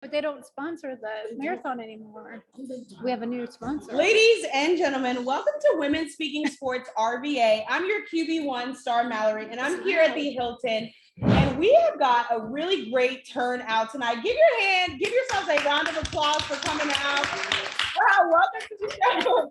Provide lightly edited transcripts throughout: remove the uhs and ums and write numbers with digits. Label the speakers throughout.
Speaker 1: But they don't sponsor the marathon anymore. We have a new sponsor.
Speaker 2: Ladies and gentlemen, welcome to Women Speaking Sports RVA. I'm your QB1, Star Mallory, and I'm here at the Hilton. And we have got a really great turnout tonight. Give yourselves a round of applause for coming out. Wow, welcome to the show.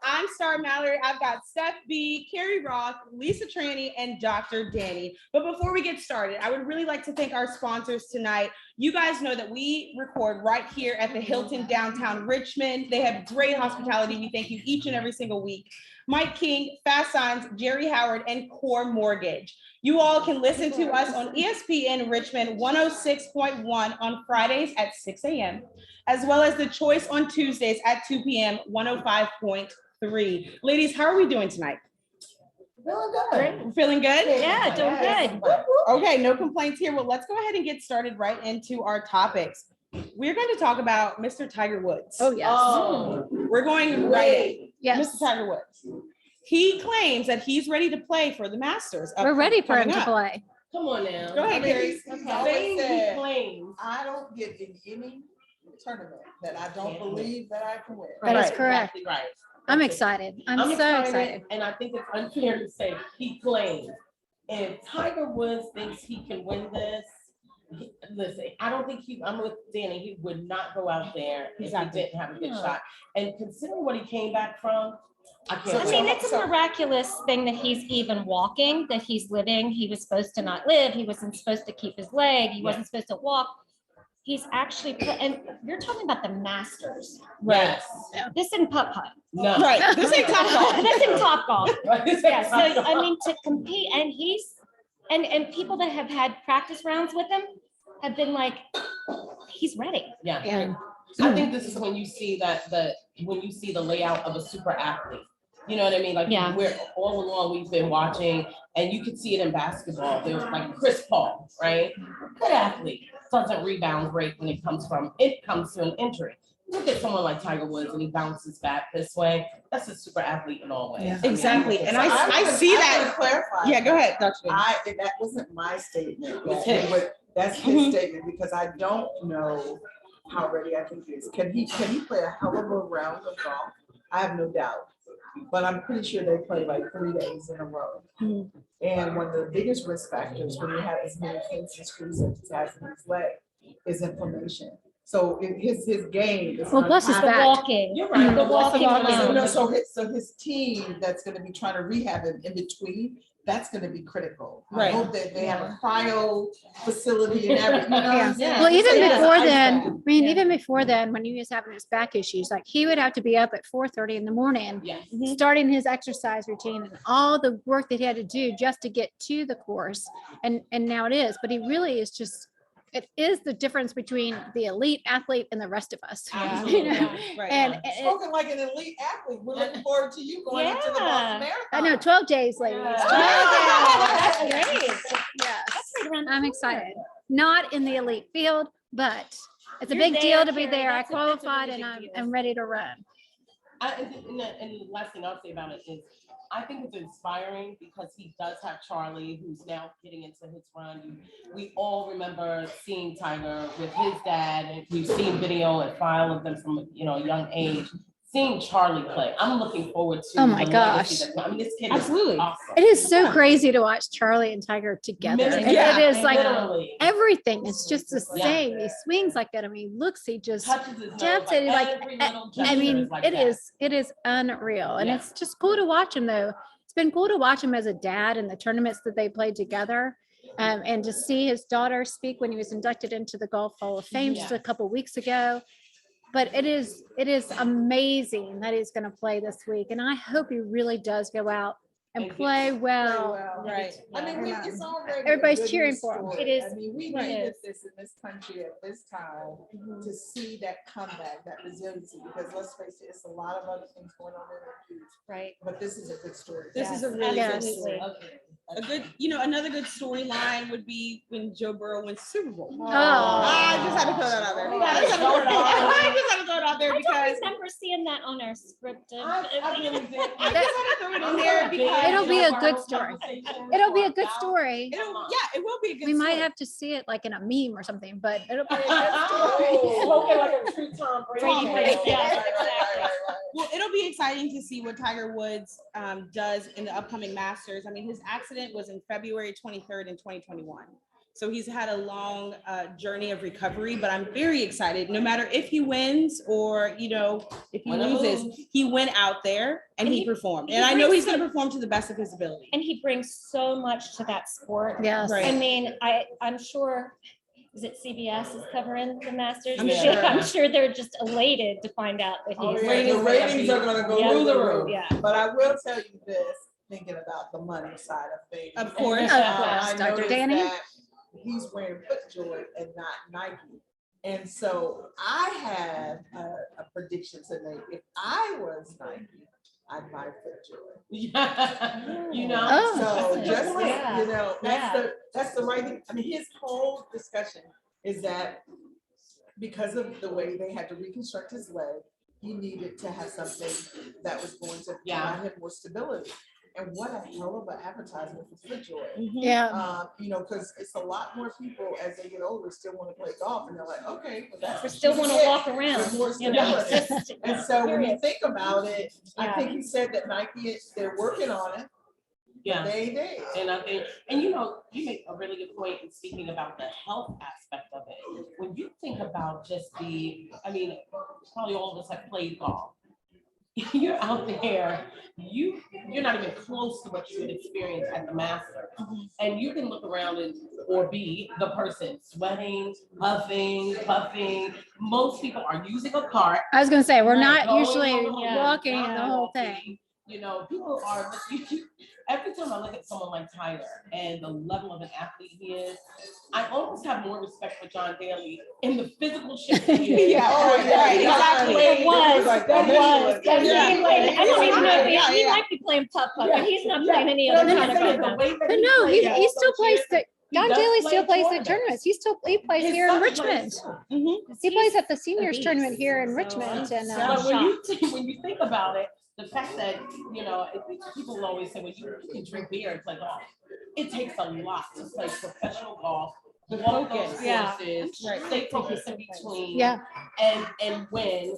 Speaker 2: I'm Star Mallory. I've got Steph B, Carrie Roth, Lisa Tranny, and Dr. Danny. But before we get started, I would really like to thank our sponsors tonight. You guys know that we record right here at the Hilton downtown Richmond. They have great hospitality. We thank you each and every single week. Mike King, Fast Signs, Jerry Howard, and Core Mortgage. You all can listen to us on ESPN Richmond 106.1 on Fridays at 6 a.m., as well as The Choice on Tuesdays at 2 p.m. 105.3. Ladies, how are we doing tonight?
Speaker 3: Feeling good.
Speaker 2: Feeling good?
Speaker 4: Yeah, doing good.
Speaker 2: Okay, no complaints here. Well, let's go ahead and get started right into our topics. We're going to talk about Mr. Tiger Woods.
Speaker 1: Oh, yes.
Speaker 2: We're going right in.
Speaker 1: Yes.
Speaker 2: Mr. Tiger Woods. He claims that he's ready to play for the Masters.
Speaker 1: We're ready for him to
Speaker 2: up.
Speaker 1: play.
Speaker 3: Come on now.
Speaker 2: Go ahead, Carrie.
Speaker 3: He's always said,
Speaker 5: I don't get in any tournament that I don't believe that I can win.
Speaker 1: That is
Speaker 2: Right.
Speaker 1: correct.
Speaker 3: Exactly right.
Speaker 1: I'm excited. I'm so excited.
Speaker 3: And I think it's unfair to say he claims. If Tiger Woods thinks he can win this, listen, I don't think I'm with Danny, he would not go out there if he didn't have a good shot. And considering what he came back from, I can't.
Speaker 4: I mean, it's a miraculous thing that he's even walking, that he's living. He was supposed to not live. He wasn't supposed to keep his leg. He wasn't supposed to walk. He's actually, and you're talking about the Masters.
Speaker 3: Yes.
Speaker 4: This isn't putt-putt.
Speaker 3: No.
Speaker 2: Right. This ain't top golf.
Speaker 4: This isn't top golf. Yeah, so
Speaker 3: Yeah,
Speaker 4: I mean, to compete, and and people that have had practice rounds with him have been like, he's ready.
Speaker 3: yeah.
Speaker 1: Yeah.
Speaker 3: I think this is when you see when you see the layout of a super athlete. You know what I mean? Like
Speaker 4: Yeah.
Speaker 3: we're all along we've been watching, and you can see it in basketball. There's like Chris Paul, right? Good athlete, doesn't rebound great when it comes to an injury. Look at someone like Tiger Woods and he bounces back this way. That's a super athlete in all ways.
Speaker 1: Yeah.
Speaker 3: I mean,
Speaker 2: Exactly. And
Speaker 3: so
Speaker 2: I see that.
Speaker 5: Clarify.
Speaker 2: Yeah, go ahead, Dr.
Speaker 5: That wasn't my statement.
Speaker 2: It's his.
Speaker 5: That's his statement because I don't know how ready I think he is. Can he play a hell of a round of golf? I have no doubt. But I'm pretty sure they play like 3 days in a row. And one of the biggest risk factors when you have as many kinks and screws as he has in his leg is inflammation. So his game is.
Speaker 1: Well, plus his
Speaker 4: The
Speaker 1: back.
Speaker 4: walking.
Speaker 3: You're right.
Speaker 4: The walking alone.
Speaker 5: So his team that's going to be trying to rehab him in between, that's going to be critical.
Speaker 2: Right.
Speaker 5: I hope that they have a cryo facility and everything. You know what I'm saying?
Speaker 1: Well, even
Speaker 5: So,
Speaker 1: before
Speaker 5: yeah,
Speaker 1: then, I mean, even before then, when he was having his back issues, like he would have to be up at 4:30 in the morning,
Speaker 3: Yeah.
Speaker 1: starting his exercise routine and all the work that he had to do just to get to the course. And now it is, but he really is just, it is the difference between the elite athlete and the rest of us. You know?
Speaker 2: Right.
Speaker 1: And
Speaker 5: Spoken like an elite athlete. We're looking forward to you going into the Boston
Speaker 4: Yeah.
Speaker 5: Marathon.
Speaker 1: I know 12 days, ladies. 12
Speaker 4: That's
Speaker 1: days.
Speaker 4: great.
Speaker 1: Yes.
Speaker 4: That's right around the
Speaker 1: I'm
Speaker 4: corner.
Speaker 1: excited. Not in the elite field, but it's a
Speaker 4: You're
Speaker 1: big
Speaker 4: there,
Speaker 1: deal to be
Speaker 4: Carrie.
Speaker 1: there. I
Speaker 4: That's a
Speaker 1: qualified
Speaker 4: really
Speaker 1: and
Speaker 4: big
Speaker 1: I'm
Speaker 4: deal.
Speaker 1: ready to run.
Speaker 3: And the last thing I'll say about it is, I think it's inspiring because he does have Charlie, who's now getting into his run. We all remember seeing Tiger with his dad, and we've seen video and file of them from a young age. Seeing Charlie play, I'm looking forward to.
Speaker 1: Oh my
Speaker 3: the
Speaker 1: gosh.
Speaker 3: legacy that- I mean, this kid
Speaker 2: Absolutely.
Speaker 3: is awesome.
Speaker 1: It is so crazy to watch Charlie and Tiger together.
Speaker 3: Literally.
Speaker 1: It is like
Speaker 3: Literally.
Speaker 1: everything is just the
Speaker 3: Yeah.
Speaker 1: same. He swings like that. I mean, looks, he just
Speaker 3: Touches his nose,
Speaker 1: jabs it like,
Speaker 3: every little
Speaker 1: I
Speaker 3: gesture
Speaker 1: mean,
Speaker 3: is like
Speaker 1: it
Speaker 3: that.
Speaker 1: is unreal. And
Speaker 3: Yeah.
Speaker 1: it's just cool to watch him though. It's been cool to watch him as a dad and the tournaments that they played together. And to see his daughter speak when he was inducted into the Golf Hall of Fame just a couple weeks ago. But it is amazing that he's going to play this week. And I hope he really does go out and play well.
Speaker 2: Right.
Speaker 5: I mean, it's already.
Speaker 1: Everybody's
Speaker 5: a good
Speaker 1: cheering
Speaker 5: news
Speaker 1: for him.
Speaker 5: story.
Speaker 4: It is.
Speaker 5: I mean, we
Speaker 4: Right.
Speaker 5: needed this in this country at this time to see that comeback, that resiliency, because let's face it, it's a lot of other things going on in the news,
Speaker 4: Right.
Speaker 5: but this is a good story.
Speaker 2: This is a
Speaker 4: Yes,
Speaker 2: really good
Speaker 4: absolutely.
Speaker 2: story. A good, another good storyline would be when Joe Burrow wins the Super Bowl.
Speaker 1: Oh.
Speaker 2: I just had to throw that out there.
Speaker 3: We gotta
Speaker 2: I just had to
Speaker 3: throw
Speaker 2: throw
Speaker 3: it
Speaker 2: it
Speaker 3: out
Speaker 2: out
Speaker 3: there.
Speaker 2: there. I just had to throw it out out there
Speaker 4: I
Speaker 2: because
Speaker 4: don't remember seeing that on our script.
Speaker 3: I really did.
Speaker 2: I just had to throw it in there because
Speaker 1: It'll be a good story. It'll be a good story.
Speaker 2: it will be a good
Speaker 1: We might
Speaker 2: story.
Speaker 1: have to see it like in a meme or something, but it'll be a good
Speaker 3: Oh,
Speaker 1: story.
Speaker 3: okay, like a true Tom Brady.
Speaker 4: Brady
Speaker 3: tale.
Speaker 4: Retired, yes, exactly.
Speaker 2: Well, it'll be exciting to see what Tiger Woods does in the upcoming Masters. I mean, his accident was in February 23rd in 2021. So he's had a long journey of recovery, but I'm very excited. No matter if he wins or, you know, if he
Speaker 3: Win or
Speaker 2: loses,
Speaker 3: lose.
Speaker 2: he went out there and
Speaker 4: And
Speaker 2: he
Speaker 4: he-
Speaker 2: performed.
Speaker 4: he
Speaker 2: And I know
Speaker 4: brings
Speaker 2: he's going to perform to the best of his ability.
Speaker 4: And he brings so much to that sport.
Speaker 1: Yes.
Speaker 2: Right.
Speaker 4: I mean, I'm sure, is it CBS is covering the Masters?
Speaker 2: I'm
Speaker 3: sure.
Speaker 4: I'm sure they're just elated to find out that
Speaker 3: Oh,
Speaker 4: he's.
Speaker 3: yeah.
Speaker 5: The ratings are gonna go
Speaker 4: Yeah.
Speaker 5: through the roof.
Speaker 4: Yeah.
Speaker 5: But I will tell you this, thinking about the money side of things.
Speaker 2: Of course.
Speaker 1: Of
Speaker 5: I
Speaker 1: course, Dr.
Speaker 5: noticed
Speaker 1: Danny.
Speaker 5: that he's wearing FootJoy and not Nike. And so I have a prediction to make. If I was Nike, I'd buy FootJoy.
Speaker 3: Yeah. You know?
Speaker 1: Oh.
Speaker 5: So just,
Speaker 4: Yeah.
Speaker 5: you know, that's the right thing. I mean, his whole discussion is that because of the way they had to reconstruct his leg, he needed to have something that was going to
Speaker 3: Yeah.
Speaker 5: provide him more stability. And what a hell of an advertisement for FootJoy.
Speaker 1: Yeah.
Speaker 5: You know, because it's a lot more people as they get older still want to play golf, and they're like, okay, well, that's
Speaker 4: We
Speaker 5: what
Speaker 4: still
Speaker 5: you
Speaker 4: want to
Speaker 5: get
Speaker 4: walk
Speaker 5: with
Speaker 4: around,
Speaker 5: more
Speaker 4: you know,
Speaker 5: stability.
Speaker 4: just.
Speaker 5: And so when you
Speaker 4: period.
Speaker 5: think about it, I
Speaker 4: Yeah.
Speaker 5: think he said that Nike they're working on it.
Speaker 3: Yeah.
Speaker 5: They did.
Speaker 3: And I think, and you know, you make a really good point in speaking about the health aspect of it. When you think about just I mean, probably all of us have played golf. You're out there, you're not even close to what you would experience at the Masters. And you can look around or be the person sweating, puffing, puffing. Most people are using a cart.
Speaker 1: I was gonna say, we're not
Speaker 3: going
Speaker 1: usually
Speaker 3: along,
Speaker 1: walking
Speaker 3: not
Speaker 1: the whole
Speaker 3: walking.
Speaker 1: thing.
Speaker 3: You know, people are, every time I look at someone like Tiger and the level of an athlete he is, I almost have more respect for John Daly in the physical shape he is.
Speaker 2: Yeah, right, exactly.
Speaker 4: It was,
Speaker 5: Like,
Speaker 4: it was.
Speaker 5: yeah.
Speaker 4: I don't even know if
Speaker 2: Yeah,
Speaker 4: he
Speaker 2: yeah.
Speaker 4: might be playing putt-putt,
Speaker 3: Yeah.
Speaker 4: but he's not
Speaker 3: Yeah.
Speaker 4: playing any
Speaker 3: No,
Speaker 4: other
Speaker 3: no,
Speaker 4: kind of
Speaker 3: no,
Speaker 4: golf.
Speaker 3: the way that
Speaker 1: But
Speaker 3: he
Speaker 1: no,
Speaker 3: plays
Speaker 1: he still
Speaker 3: all
Speaker 1: plays
Speaker 3: those years,
Speaker 1: Don
Speaker 3: does
Speaker 1: Daly
Speaker 3: play
Speaker 1: still plays the
Speaker 3: tournaments.
Speaker 1: tournaments. He plays
Speaker 3: His
Speaker 1: here in
Speaker 3: son
Speaker 1: Richmond.
Speaker 3: plays too.
Speaker 1: He plays at the seniors
Speaker 4: beast.
Speaker 1: tournament here in
Speaker 4: So
Speaker 1: Richmond, and
Speaker 4: I'm
Speaker 3: But
Speaker 4: shocked.
Speaker 3: when you think about it, the fact that, you know, people will always say, well, you can drink beer and play golf. It takes a lot to play professional golf, walk those
Speaker 4: Yeah.
Speaker 3: courses, stay focused in between,
Speaker 1: yeah,
Speaker 3: and win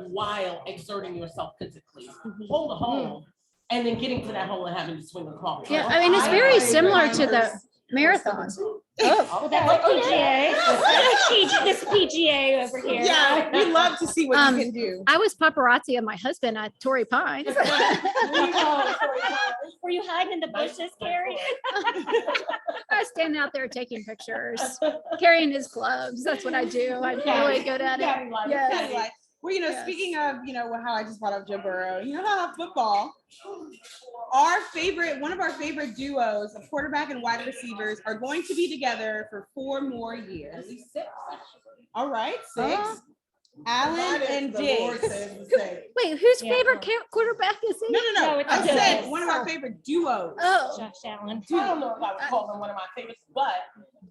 Speaker 3: while exerting yourself physically. Hold a hole, and then getting to that hole and having to swing a club.
Speaker 1: yeah. I mean, it's very similar to the marathon. Oh,
Speaker 4: Well, that's PGA. This PGA over here.
Speaker 2: Yeah, we love to see what you can do.
Speaker 1: I was paparazzi of my husband at Torrey Pines.
Speaker 4: Were you hiding in the bushes, Carrie?
Speaker 1: I was standing out there taking pictures, carrying his gloves. That's what I do. I'm really good at it. Yes.
Speaker 2: Kind of like, well, you know,
Speaker 1: Yes.
Speaker 2: speaking of, you know, how I just brought up Joe Burrow, you know how football, one of our favorite duos of quarterback and wide receivers are going to be together for 4 more years.
Speaker 3: At least 6.
Speaker 2: All right, 6. Allen and
Speaker 5: The Lord
Speaker 2: Diggs.
Speaker 5: says the same.
Speaker 1: Wait, whose
Speaker 4: Yeah.
Speaker 1: favorite quarterback is he?
Speaker 2: No.
Speaker 4: No, it's
Speaker 2: I said
Speaker 4: duos.
Speaker 2: one of our favorite duos.
Speaker 1: Oh,
Speaker 4: Josh Allen.
Speaker 3: I don't know if I would call them one of my favorites, but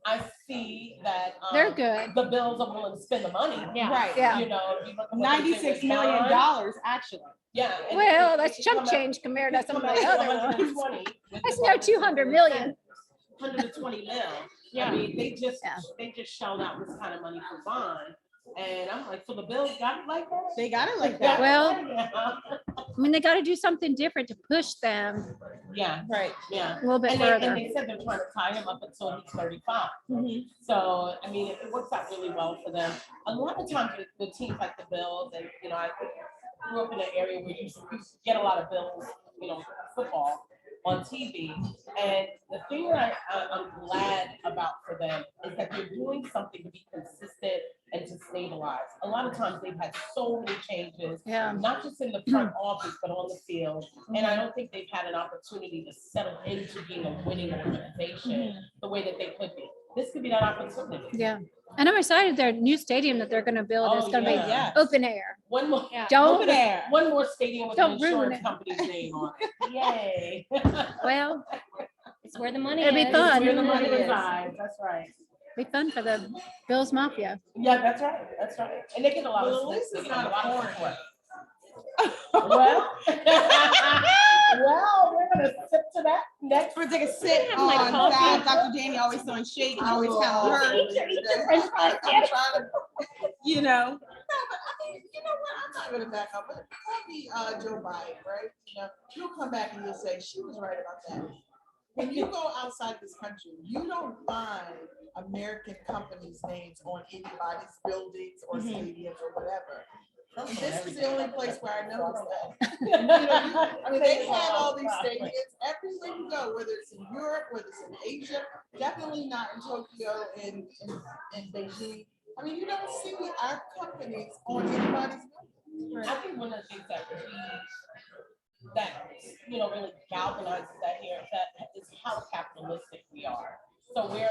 Speaker 3: I see that
Speaker 1: they're good.
Speaker 3: the Bills are willing to spend the money.
Speaker 4: Yeah.
Speaker 2: Right.
Speaker 1: Yeah.
Speaker 3: You know, if you look at what they did
Speaker 2: $96
Speaker 3: with
Speaker 2: million,
Speaker 3: Don,
Speaker 2: actually.
Speaker 3: Yeah. and
Speaker 1: Well,
Speaker 3: it-
Speaker 1: that's
Speaker 3: it
Speaker 1: chump
Speaker 3: come out-
Speaker 1: change compared to
Speaker 3: it
Speaker 1: some of
Speaker 3: come
Speaker 1: the
Speaker 3: out to
Speaker 1: other ones.
Speaker 3: 120 with
Speaker 1: That's
Speaker 3: the
Speaker 1: no 200 million.
Speaker 3: 120 mil.
Speaker 4: Yeah.
Speaker 3: I mean, they just
Speaker 1: Yeah.
Speaker 3: shelled out this kind of money for Bond. And I'm like, so the Bills got it like that?
Speaker 2: They got it like that.
Speaker 1: Well,
Speaker 3: Yeah.
Speaker 1: I mean, they got to do something different to push them
Speaker 3: Yeah.
Speaker 2: Right.
Speaker 3: Yeah.
Speaker 1: a little bit
Speaker 3: And
Speaker 1: further.
Speaker 3: they said they're trying to tie him up until he's 35. So, I mean, it works out really well for them. A lot of times the teams like the Bills, and, you know, I grew up in an area where you get a lot of Bills, you know, football on TV. And the thing that I'm glad about for them is that they're doing something to be consistent and to stabilize. A lot of times they've had so many changes,
Speaker 1: Yeah.
Speaker 3: not just in the front office, but on the field. And I don't think they've had an opportunity to settle into being a winning organization the way that they could be. This could be that opportunity.
Speaker 1: Yeah. And I'm excited their new stadium that they're going to build is
Speaker 3: Oh,
Speaker 1: going to
Speaker 3: yeah.
Speaker 1: be open air.
Speaker 3: One more,
Speaker 4: Yeah.
Speaker 1: Don't,
Speaker 2: Open air.
Speaker 3: one more stadium with an
Speaker 1: Don't ruin
Speaker 3: insurance
Speaker 1: it.
Speaker 3: company's name on it. Yay.
Speaker 1: well,
Speaker 4: It's where the money
Speaker 1: It'll be
Speaker 4: is.
Speaker 1: fun.
Speaker 3: Where the money
Speaker 2: It is.
Speaker 3: resides, that's right.
Speaker 1: Be fun for the Bills Mafia.
Speaker 3: Yeah, that's right. That's right. And they get a lot
Speaker 5: Well,
Speaker 3: of
Speaker 5: at least
Speaker 3: they
Speaker 5: it's
Speaker 3: get
Speaker 5: not
Speaker 3: a lot
Speaker 5: a
Speaker 3: of
Speaker 5: foreign.
Speaker 3: support. Well, well, we're gonna sip to that next.
Speaker 2: We're gonna take a sip
Speaker 4: have my
Speaker 2: on
Speaker 4: coffee.
Speaker 2: that. Dr. Danny always throwing shade and always telling her,
Speaker 5: I'm trying to.
Speaker 2: you know.
Speaker 5: No, but I mean, you know what? I'm not gonna back up. But probably Joe Biden, right? You know, you'll come back and you'll say she was right about that. When you go outside this country, you don't find American companies' names on anybody's buildings or stadiums or whatever. And this is the only place where I noticed that. You know, I mean, they have all these stadiums everywhere you go, whether it's in Europe, whether it's in Asia, definitely not in Tokyo and Beijing. I mean, you don't see our companies on anybody's building.
Speaker 3: I think one of the things that you know really galvanizes that here is how capitalistic we are. So we're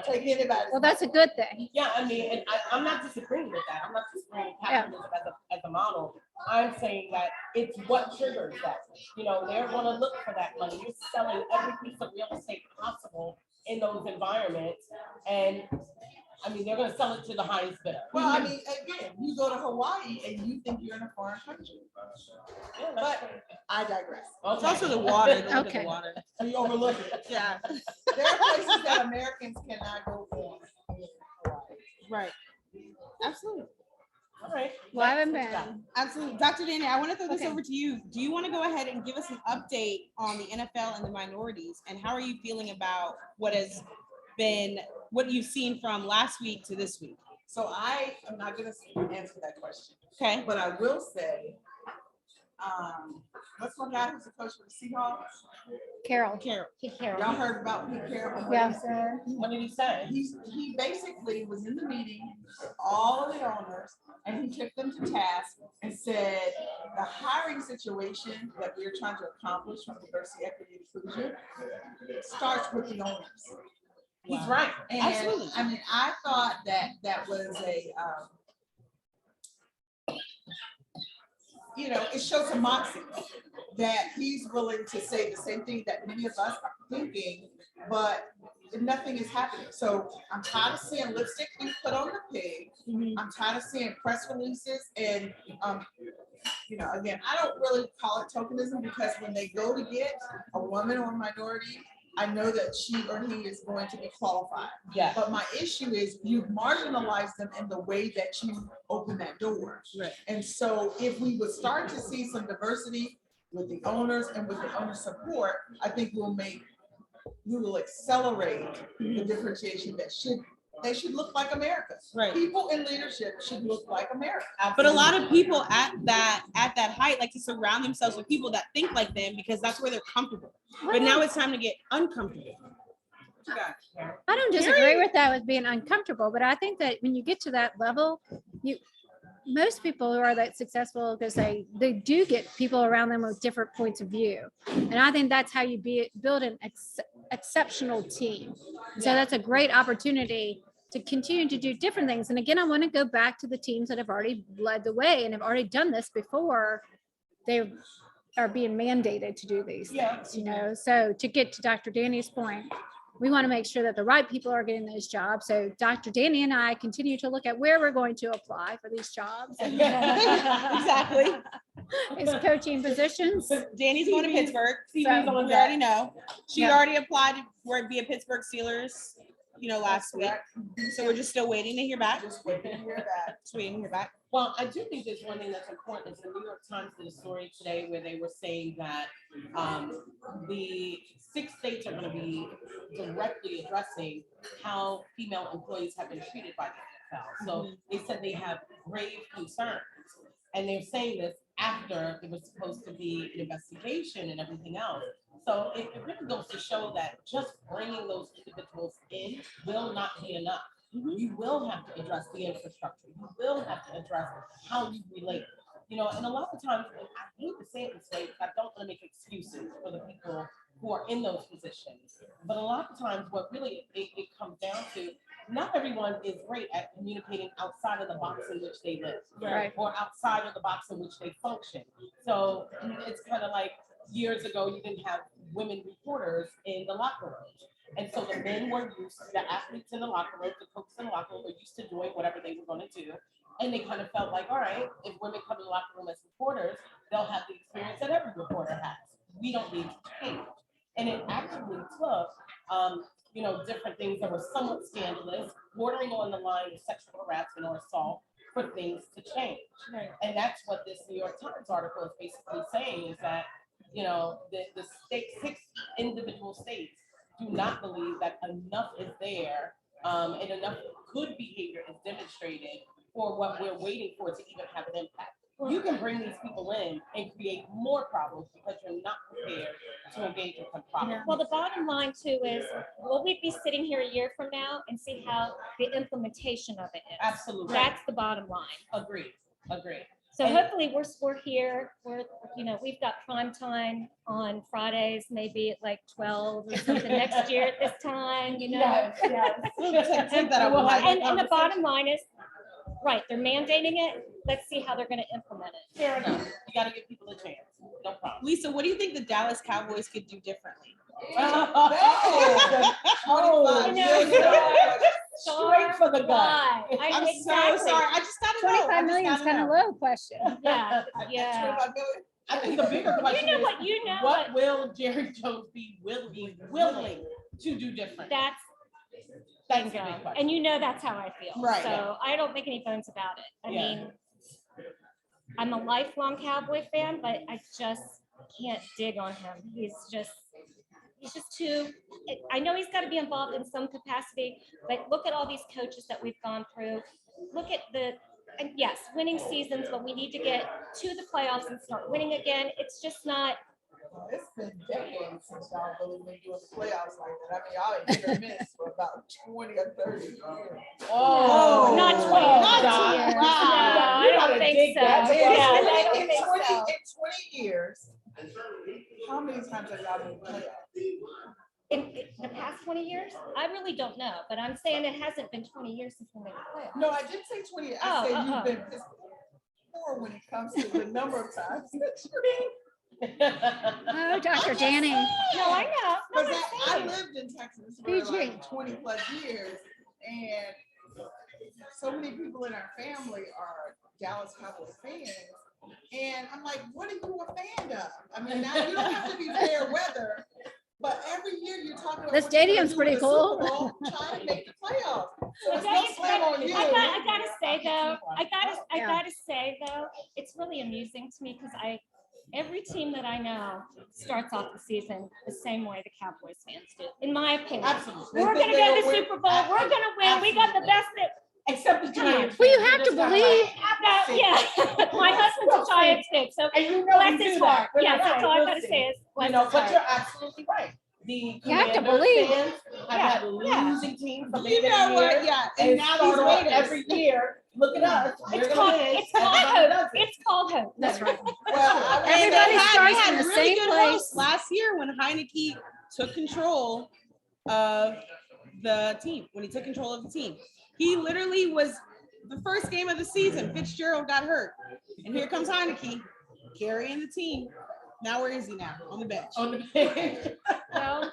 Speaker 5: Take anybody's.
Speaker 1: Well, that's a good thing.
Speaker 3: yeah, I mean, and I'm not disagreeing with that. I'm not disagreeing with capitalism as a model. I'm saying that it's what triggers that. You know, they're going to look for that money. You're selling every piece of real estate possible in those environments, and I mean, they're going to sell it to the highest bidder.
Speaker 5: Well, I mean, again, you go to Hawaii and you think you're in a foreign country.
Speaker 3: Yeah,
Speaker 5: But I digress.
Speaker 2: It's also the water. Look at
Speaker 1: Okay.
Speaker 2: the water.
Speaker 5: So you overlook it.
Speaker 2: Yeah.
Speaker 5: There are places that Americans cannot go on.
Speaker 2: Right. Absolutely.
Speaker 3: all right.
Speaker 1: Well, I haven't
Speaker 3: Next, what's
Speaker 1: been.
Speaker 2: Absolutely. Dr. Danny, I want to throw this
Speaker 1: Okay.
Speaker 2: over to you. Do you want to go ahead and give us an update on the NFL and the minorities? And how are you feeling about what you've seen from last week to this week?
Speaker 5: So I am not gonna answer that question,
Speaker 2: Okay.
Speaker 5: but I will say, what's my guy who's the coach for the Seahawks?
Speaker 1: Carol.
Speaker 2: Carol.
Speaker 5: Y'all heard about Pete Carroll? and what
Speaker 1: Yeah.
Speaker 5: he said?
Speaker 3: What did he say?
Speaker 5: He basically was in the meeting, all of the owners, and he took them to task and said, the hiring situation that we're trying to accomplish with diversity, equity, and inclusion starts with the owners.
Speaker 3: He's right.
Speaker 5: And
Speaker 2: Absolutely.
Speaker 5: I mean, I thought that was you know, it shows some moxie that he's willing to say the same thing that many of us are thinking, but nothing is happening. So I'm tired of seeing lipstick being put on the pig. I'm tired of seeing press releases and, you know, again, I don't really call it tokenism because when they go to get a woman or a minority, I know that she or he is going to be qualified.
Speaker 3: Yeah.
Speaker 5: But my issue is you've marginalized them in the way that you open that door.
Speaker 2: Right.
Speaker 5: And so if we would start to see some diversity with the owners and with the owner support, I think we will accelerate the differentiation they should look like America.
Speaker 2: Right.
Speaker 5: People in leadership should look like America.
Speaker 2: But a lot of people at that height like to surround themselves with people that think like them because that's where they're comfortable. But now it's time to get uncomfortable.
Speaker 1: I don't disagree with that with being uncomfortable, but I think that when you get to that level, most people who are that successful because they do get people around them with different points of view, and I think that's how you build an exceptional team. So that's a great opportunity to continue to do different things. And again, I want to go back to the teams that have already led the way and have already done this before they are being mandated to do these things, you know. So to get to Dr. Danny's point, we want to make sure that the right people are getting those jobs. So Dr. Danny and I continue to look at where we're going to apply for these jobs.
Speaker 2: Exactly.
Speaker 1: Is coaching positions.
Speaker 2: Danny's going to Pittsburgh.
Speaker 3: TV's
Speaker 2: So
Speaker 3: on
Speaker 2: we
Speaker 3: deck.
Speaker 2: already know. She
Speaker 1: Yeah.
Speaker 2: already applied to be a Pittsburgh Steelers, you know, last week. So we're just still waiting to hear back.
Speaker 5: Just waiting to hear that.
Speaker 2: Just waiting to hear back.
Speaker 3: Well, I do think there's one thing that's important is the New York Times did a story today where they were saying that the 6 states are going to be directly addressing how female employees have been treated by the NFL. So they said they have grave concerns. And they're saying this after there was supposed to be an investigation and everything else. So it really goes to show that just bringing those individuals in will not be enough. You will have to address the infrastructure. You will have to address how you relate. You know, and a lot of times, and I hate to say it this way, because I don't want to make excuses for the people who are in those positions. But a lot of times, what really it comes down to, not everyone is great at communicating outside of the box in which they live,
Speaker 1: Right.
Speaker 3: or outside of the box in which they function. So it's kind of like years ago, you didn't have women reporters in the locker room. And so the men were used, the athletes in the locker room, the coaches in the locker room were used to doing whatever they were going to do. And they kind of felt like, all right, if women come in the locker room as reporters, they'll have the experience that every reporter has. We don't need to change. And it actually took, different things that were somewhat scandalous, bordering on the line of sexual harassment or assault, for things to change.
Speaker 2: Right.
Speaker 3: And that's what this New York Times article is basically saying, is that, the six individual states do not believe that enough is there, and enough good behavior is demonstrated for what we're waiting for to even have an impact. You can bring these people in and create more problems because you're not prepared to engage with them properly.
Speaker 4: Well, the bottom line too is, will we be sitting here a year from now and see how the implementation of it is?
Speaker 3: Absolutely.
Speaker 4: That's the bottom line.
Speaker 3: Agreed.
Speaker 4: So
Speaker 3: And-
Speaker 4: hopefully we're here, we've got prime time on Fridays, maybe at like 12 or something next year at this time,
Speaker 3: Yes.
Speaker 2: Take that out.
Speaker 4: And the bottom line is, right, they're mandating it. Let's see how they're going to implement it.
Speaker 3: Fair enough. You got to give people a chance. No problem.
Speaker 2: Lisa, what do you think the Dallas Cowboys could do differently?
Speaker 3: Straight for the gut.
Speaker 4: Why?
Speaker 2: I'm
Speaker 4: Exactly.
Speaker 2: so sorry. I just gotta know.
Speaker 1: 25 million is kind of low question.
Speaker 4: Yeah, yeah.
Speaker 3: I think the bigger question is,
Speaker 4: what
Speaker 3: what will Jerry Jones be willing to do different?
Speaker 4: That's
Speaker 3: That's the
Speaker 4: bingo.
Speaker 3: big question.
Speaker 4: And that's how I feel.
Speaker 2: Right.
Speaker 4: So I don't make any bones about it. I
Speaker 3: Yeah.
Speaker 4: mean, I'm a lifelong Cowboy fan, but I just can't dig on him. He's just too, I know he's got to be involved in some capacity, but look at all these coaches that we've gone through. Look at and yes, winning seasons, but we need to get to the playoffs and start winning again. It's just not.
Speaker 5: It's been decades since y'all really been doing the playoffs like that. I mean, y'all ain't hit or miss for about 20 or 30 years.
Speaker 3: Oh,
Speaker 4: Not 20
Speaker 3: wow.
Speaker 4: years.
Speaker 3: Wow.
Speaker 4: No,
Speaker 3: You
Speaker 4: I
Speaker 3: gotta
Speaker 4: don't think
Speaker 3: dig
Speaker 4: so.
Speaker 3: that
Speaker 4: Yeah,
Speaker 3: up.
Speaker 4: I don't
Speaker 5: In
Speaker 4: think
Speaker 5: 20
Speaker 4: so.
Speaker 5: in 20 years, how many times have y'all been in the playoffs?
Speaker 4: In the past 20 years, I really don't know, but I'm saying it hasn't been 20 years since we made the playoffs.
Speaker 5: No, I didn't say 20. I
Speaker 4: Oh,
Speaker 5: said you've been pissed poor when it comes to the number of times that you're in.
Speaker 1: Oh, Dr. Danny.
Speaker 4: No, I know. No,
Speaker 5: Because
Speaker 4: I'm
Speaker 5: I
Speaker 4: saying.
Speaker 5: lived in Texas for
Speaker 1: PG.
Speaker 5: like 20 plus years, and so many people in our family are Dallas Cowboys fans. And I'm like, what are you a fan of? I mean, now you don't have to be fair weather, but every year you're talking about
Speaker 1: The
Speaker 5: what you're gonna
Speaker 1: stadium's
Speaker 5: do
Speaker 1: pretty
Speaker 5: in the
Speaker 1: cool.
Speaker 5: Super Bowl, trying to make the playoffs. So
Speaker 4: I
Speaker 5: it's no slam on you.
Speaker 4: gotta say though, I
Speaker 1: Yeah.
Speaker 4: gotta say though, it's really amusing to me because every team that I know starts off the season the same way the Cowboys fans do, in my opinion.
Speaker 3: Absolutely.
Speaker 4: We're gonna go to the Super Bowl. We're gonna win. We got the best.
Speaker 3: Except the Giants.
Speaker 1: Well, you
Speaker 3: fans,
Speaker 1: have
Speaker 3: they're
Speaker 1: to
Speaker 3: just kinda
Speaker 1: believe.
Speaker 3: like,
Speaker 4: Yeah, my husband's a Giants fan, so
Speaker 3: and you know
Speaker 4: bless
Speaker 3: we
Speaker 4: his
Speaker 3: do that.
Speaker 4: heart.
Speaker 3: We're
Speaker 4: Yeah,
Speaker 3: like,
Speaker 4: that's all I
Speaker 3: we'll
Speaker 4: gotta
Speaker 3: see.
Speaker 4: say is bless his
Speaker 3: But
Speaker 4: heart.
Speaker 3: you're absolutely right. The
Speaker 1: You have to
Speaker 3: Commanders
Speaker 1: believe.
Speaker 3: fans have
Speaker 4: Yeah,
Speaker 3: had
Speaker 4: yeah.
Speaker 3: losing teams for
Speaker 2: You
Speaker 3: many
Speaker 2: know what?
Speaker 3: years.
Speaker 2: Yeah.
Speaker 3: And
Speaker 2: And now
Speaker 3: start
Speaker 2: these
Speaker 3: off
Speaker 2: Raiders.
Speaker 3: every year. Look at us. We're
Speaker 4: It's
Speaker 3: gonna
Speaker 4: called,
Speaker 3: win.
Speaker 4: it's called
Speaker 3: Everybody
Speaker 4: hope.
Speaker 3: does it.
Speaker 4: It's called hope.
Speaker 1: That's right.
Speaker 5: Well,
Speaker 1: Everybody
Speaker 2: They
Speaker 1: starts
Speaker 2: had
Speaker 1: in the
Speaker 2: really
Speaker 1: same
Speaker 2: good
Speaker 1: place.
Speaker 2: hosts last year when Heineke took control of the team. When he took control of the team, he literally was the first game of the season. Fitzgerald got hurt, and here comes Heineke carrying the team. Now where is he now? On the bench.
Speaker 3: On the bench.
Speaker 4: Well,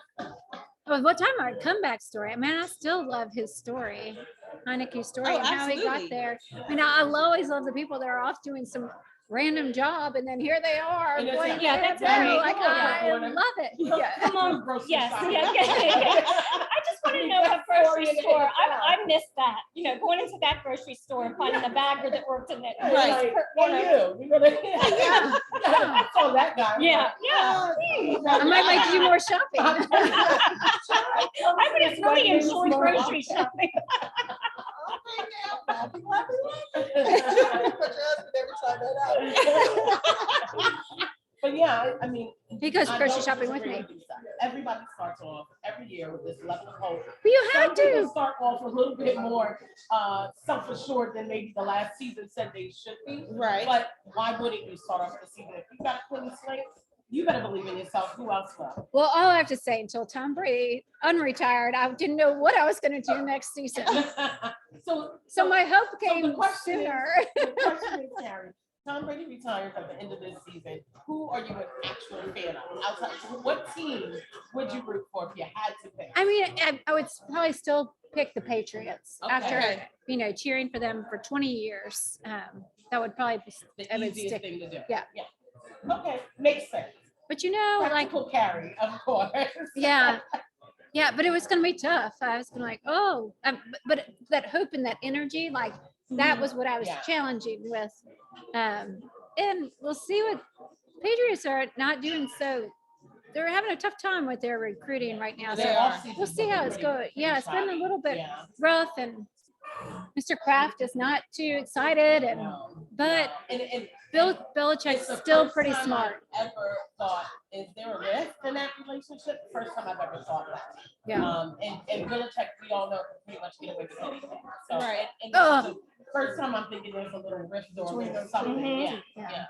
Speaker 1: Well, what time our comeback story? I mean, I still love his story, Heineke's story,
Speaker 2: Oh,
Speaker 1: and how he got
Speaker 2: absolutely.
Speaker 1: there. I mean, I always love the people that are off doing some random job, and then here they are.
Speaker 3: And it's
Speaker 1: playing
Speaker 3: like,
Speaker 4: yeah, that's
Speaker 1: football.
Speaker 4: right.
Speaker 1: Like,
Speaker 3: Come on,
Speaker 1: I
Speaker 3: Gordon.
Speaker 1: love it. Yeah.
Speaker 4: come on.
Speaker 3: Grocery
Speaker 4: Yes,
Speaker 3: shopping.
Speaker 4: yeah. I just want to know what grocery store. I missed that. Going into that grocery store and finding a bagger that worked in it.
Speaker 3: Right.
Speaker 2: Right.
Speaker 3: Like, you're gonna. I saw that guy.
Speaker 4: Yeah, yeah.
Speaker 1: I might make you more shopping.
Speaker 4: I would have really enjoyed grocery shopping.
Speaker 5: okay now, happy, happy, happy. Put your husband every time that out.
Speaker 3: But yeah, I mean.
Speaker 1: He goes
Speaker 3: I
Speaker 1: grocery
Speaker 3: don't
Speaker 1: shopping with
Speaker 3: disagree
Speaker 1: me.
Speaker 3: you, Seth. Everybody starts off every year with this level of hope.
Speaker 1: But you
Speaker 3: Some
Speaker 1: have
Speaker 3: people
Speaker 1: to.
Speaker 3: start off a little bit more self-assured than maybe the last season said they should be.
Speaker 2: Right.
Speaker 3: But why wouldn't you start off the season? If you got a clean slate, you better believe in yourself. Who else will?
Speaker 1: Well, all I have to say, until Tom Brady unretired, I didn't know what I was going to do next season.
Speaker 3: So
Speaker 1: So my hope
Speaker 3: so the
Speaker 1: came
Speaker 3: question is-
Speaker 1: sooner.
Speaker 3: the question is, Karen, Tom Brady retires at the end of this season, who are you an actual fan of? Outside, what team would you root for if you had to pick?
Speaker 1: I mean, I would probably still pick the Patriots
Speaker 3: Okay.
Speaker 1: after, cheering for them for 20 years. That would probably be,
Speaker 3: The
Speaker 1: I would
Speaker 3: easiest
Speaker 1: stick.
Speaker 3: thing to do.
Speaker 1: Yeah.
Speaker 3: Okay, makes sense.
Speaker 1: But like,
Speaker 3: Practical carry, of course.
Speaker 1: yeah, but it was going to be tough. I was going to but that hope and that energy, like that was what I was
Speaker 3: Yeah.
Speaker 1: challenging with. And we'll see what Patriots are not doing. So they're having a tough time with their recruiting right now.
Speaker 3: Their
Speaker 1: So
Speaker 3: offseason's
Speaker 1: we'll see how it's
Speaker 3: looking
Speaker 1: going.
Speaker 3: pretty
Speaker 1: Yeah, it's been a
Speaker 3: choppy.
Speaker 1: little bit
Speaker 3: Yeah.
Speaker 1: rough, and Mr. Kraft is not too excited, but
Speaker 3: And
Speaker 1: Bill
Speaker 3: it's
Speaker 1: Belichick's
Speaker 3: the
Speaker 1: still
Speaker 3: first
Speaker 1: pretty
Speaker 3: time
Speaker 1: smart.
Speaker 3: I've ever thought, is there a rift in that relationship? First time I've ever thought that.
Speaker 1: Yeah.
Speaker 3: And Belichick, we all know, can pretty much get away with anything. So,
Speaker 2: Right.
Speaker 3: and this is the first time I'm thinking there's a little rift or something.
Speaker 1: Mhm.
Speaker 3: Yeah.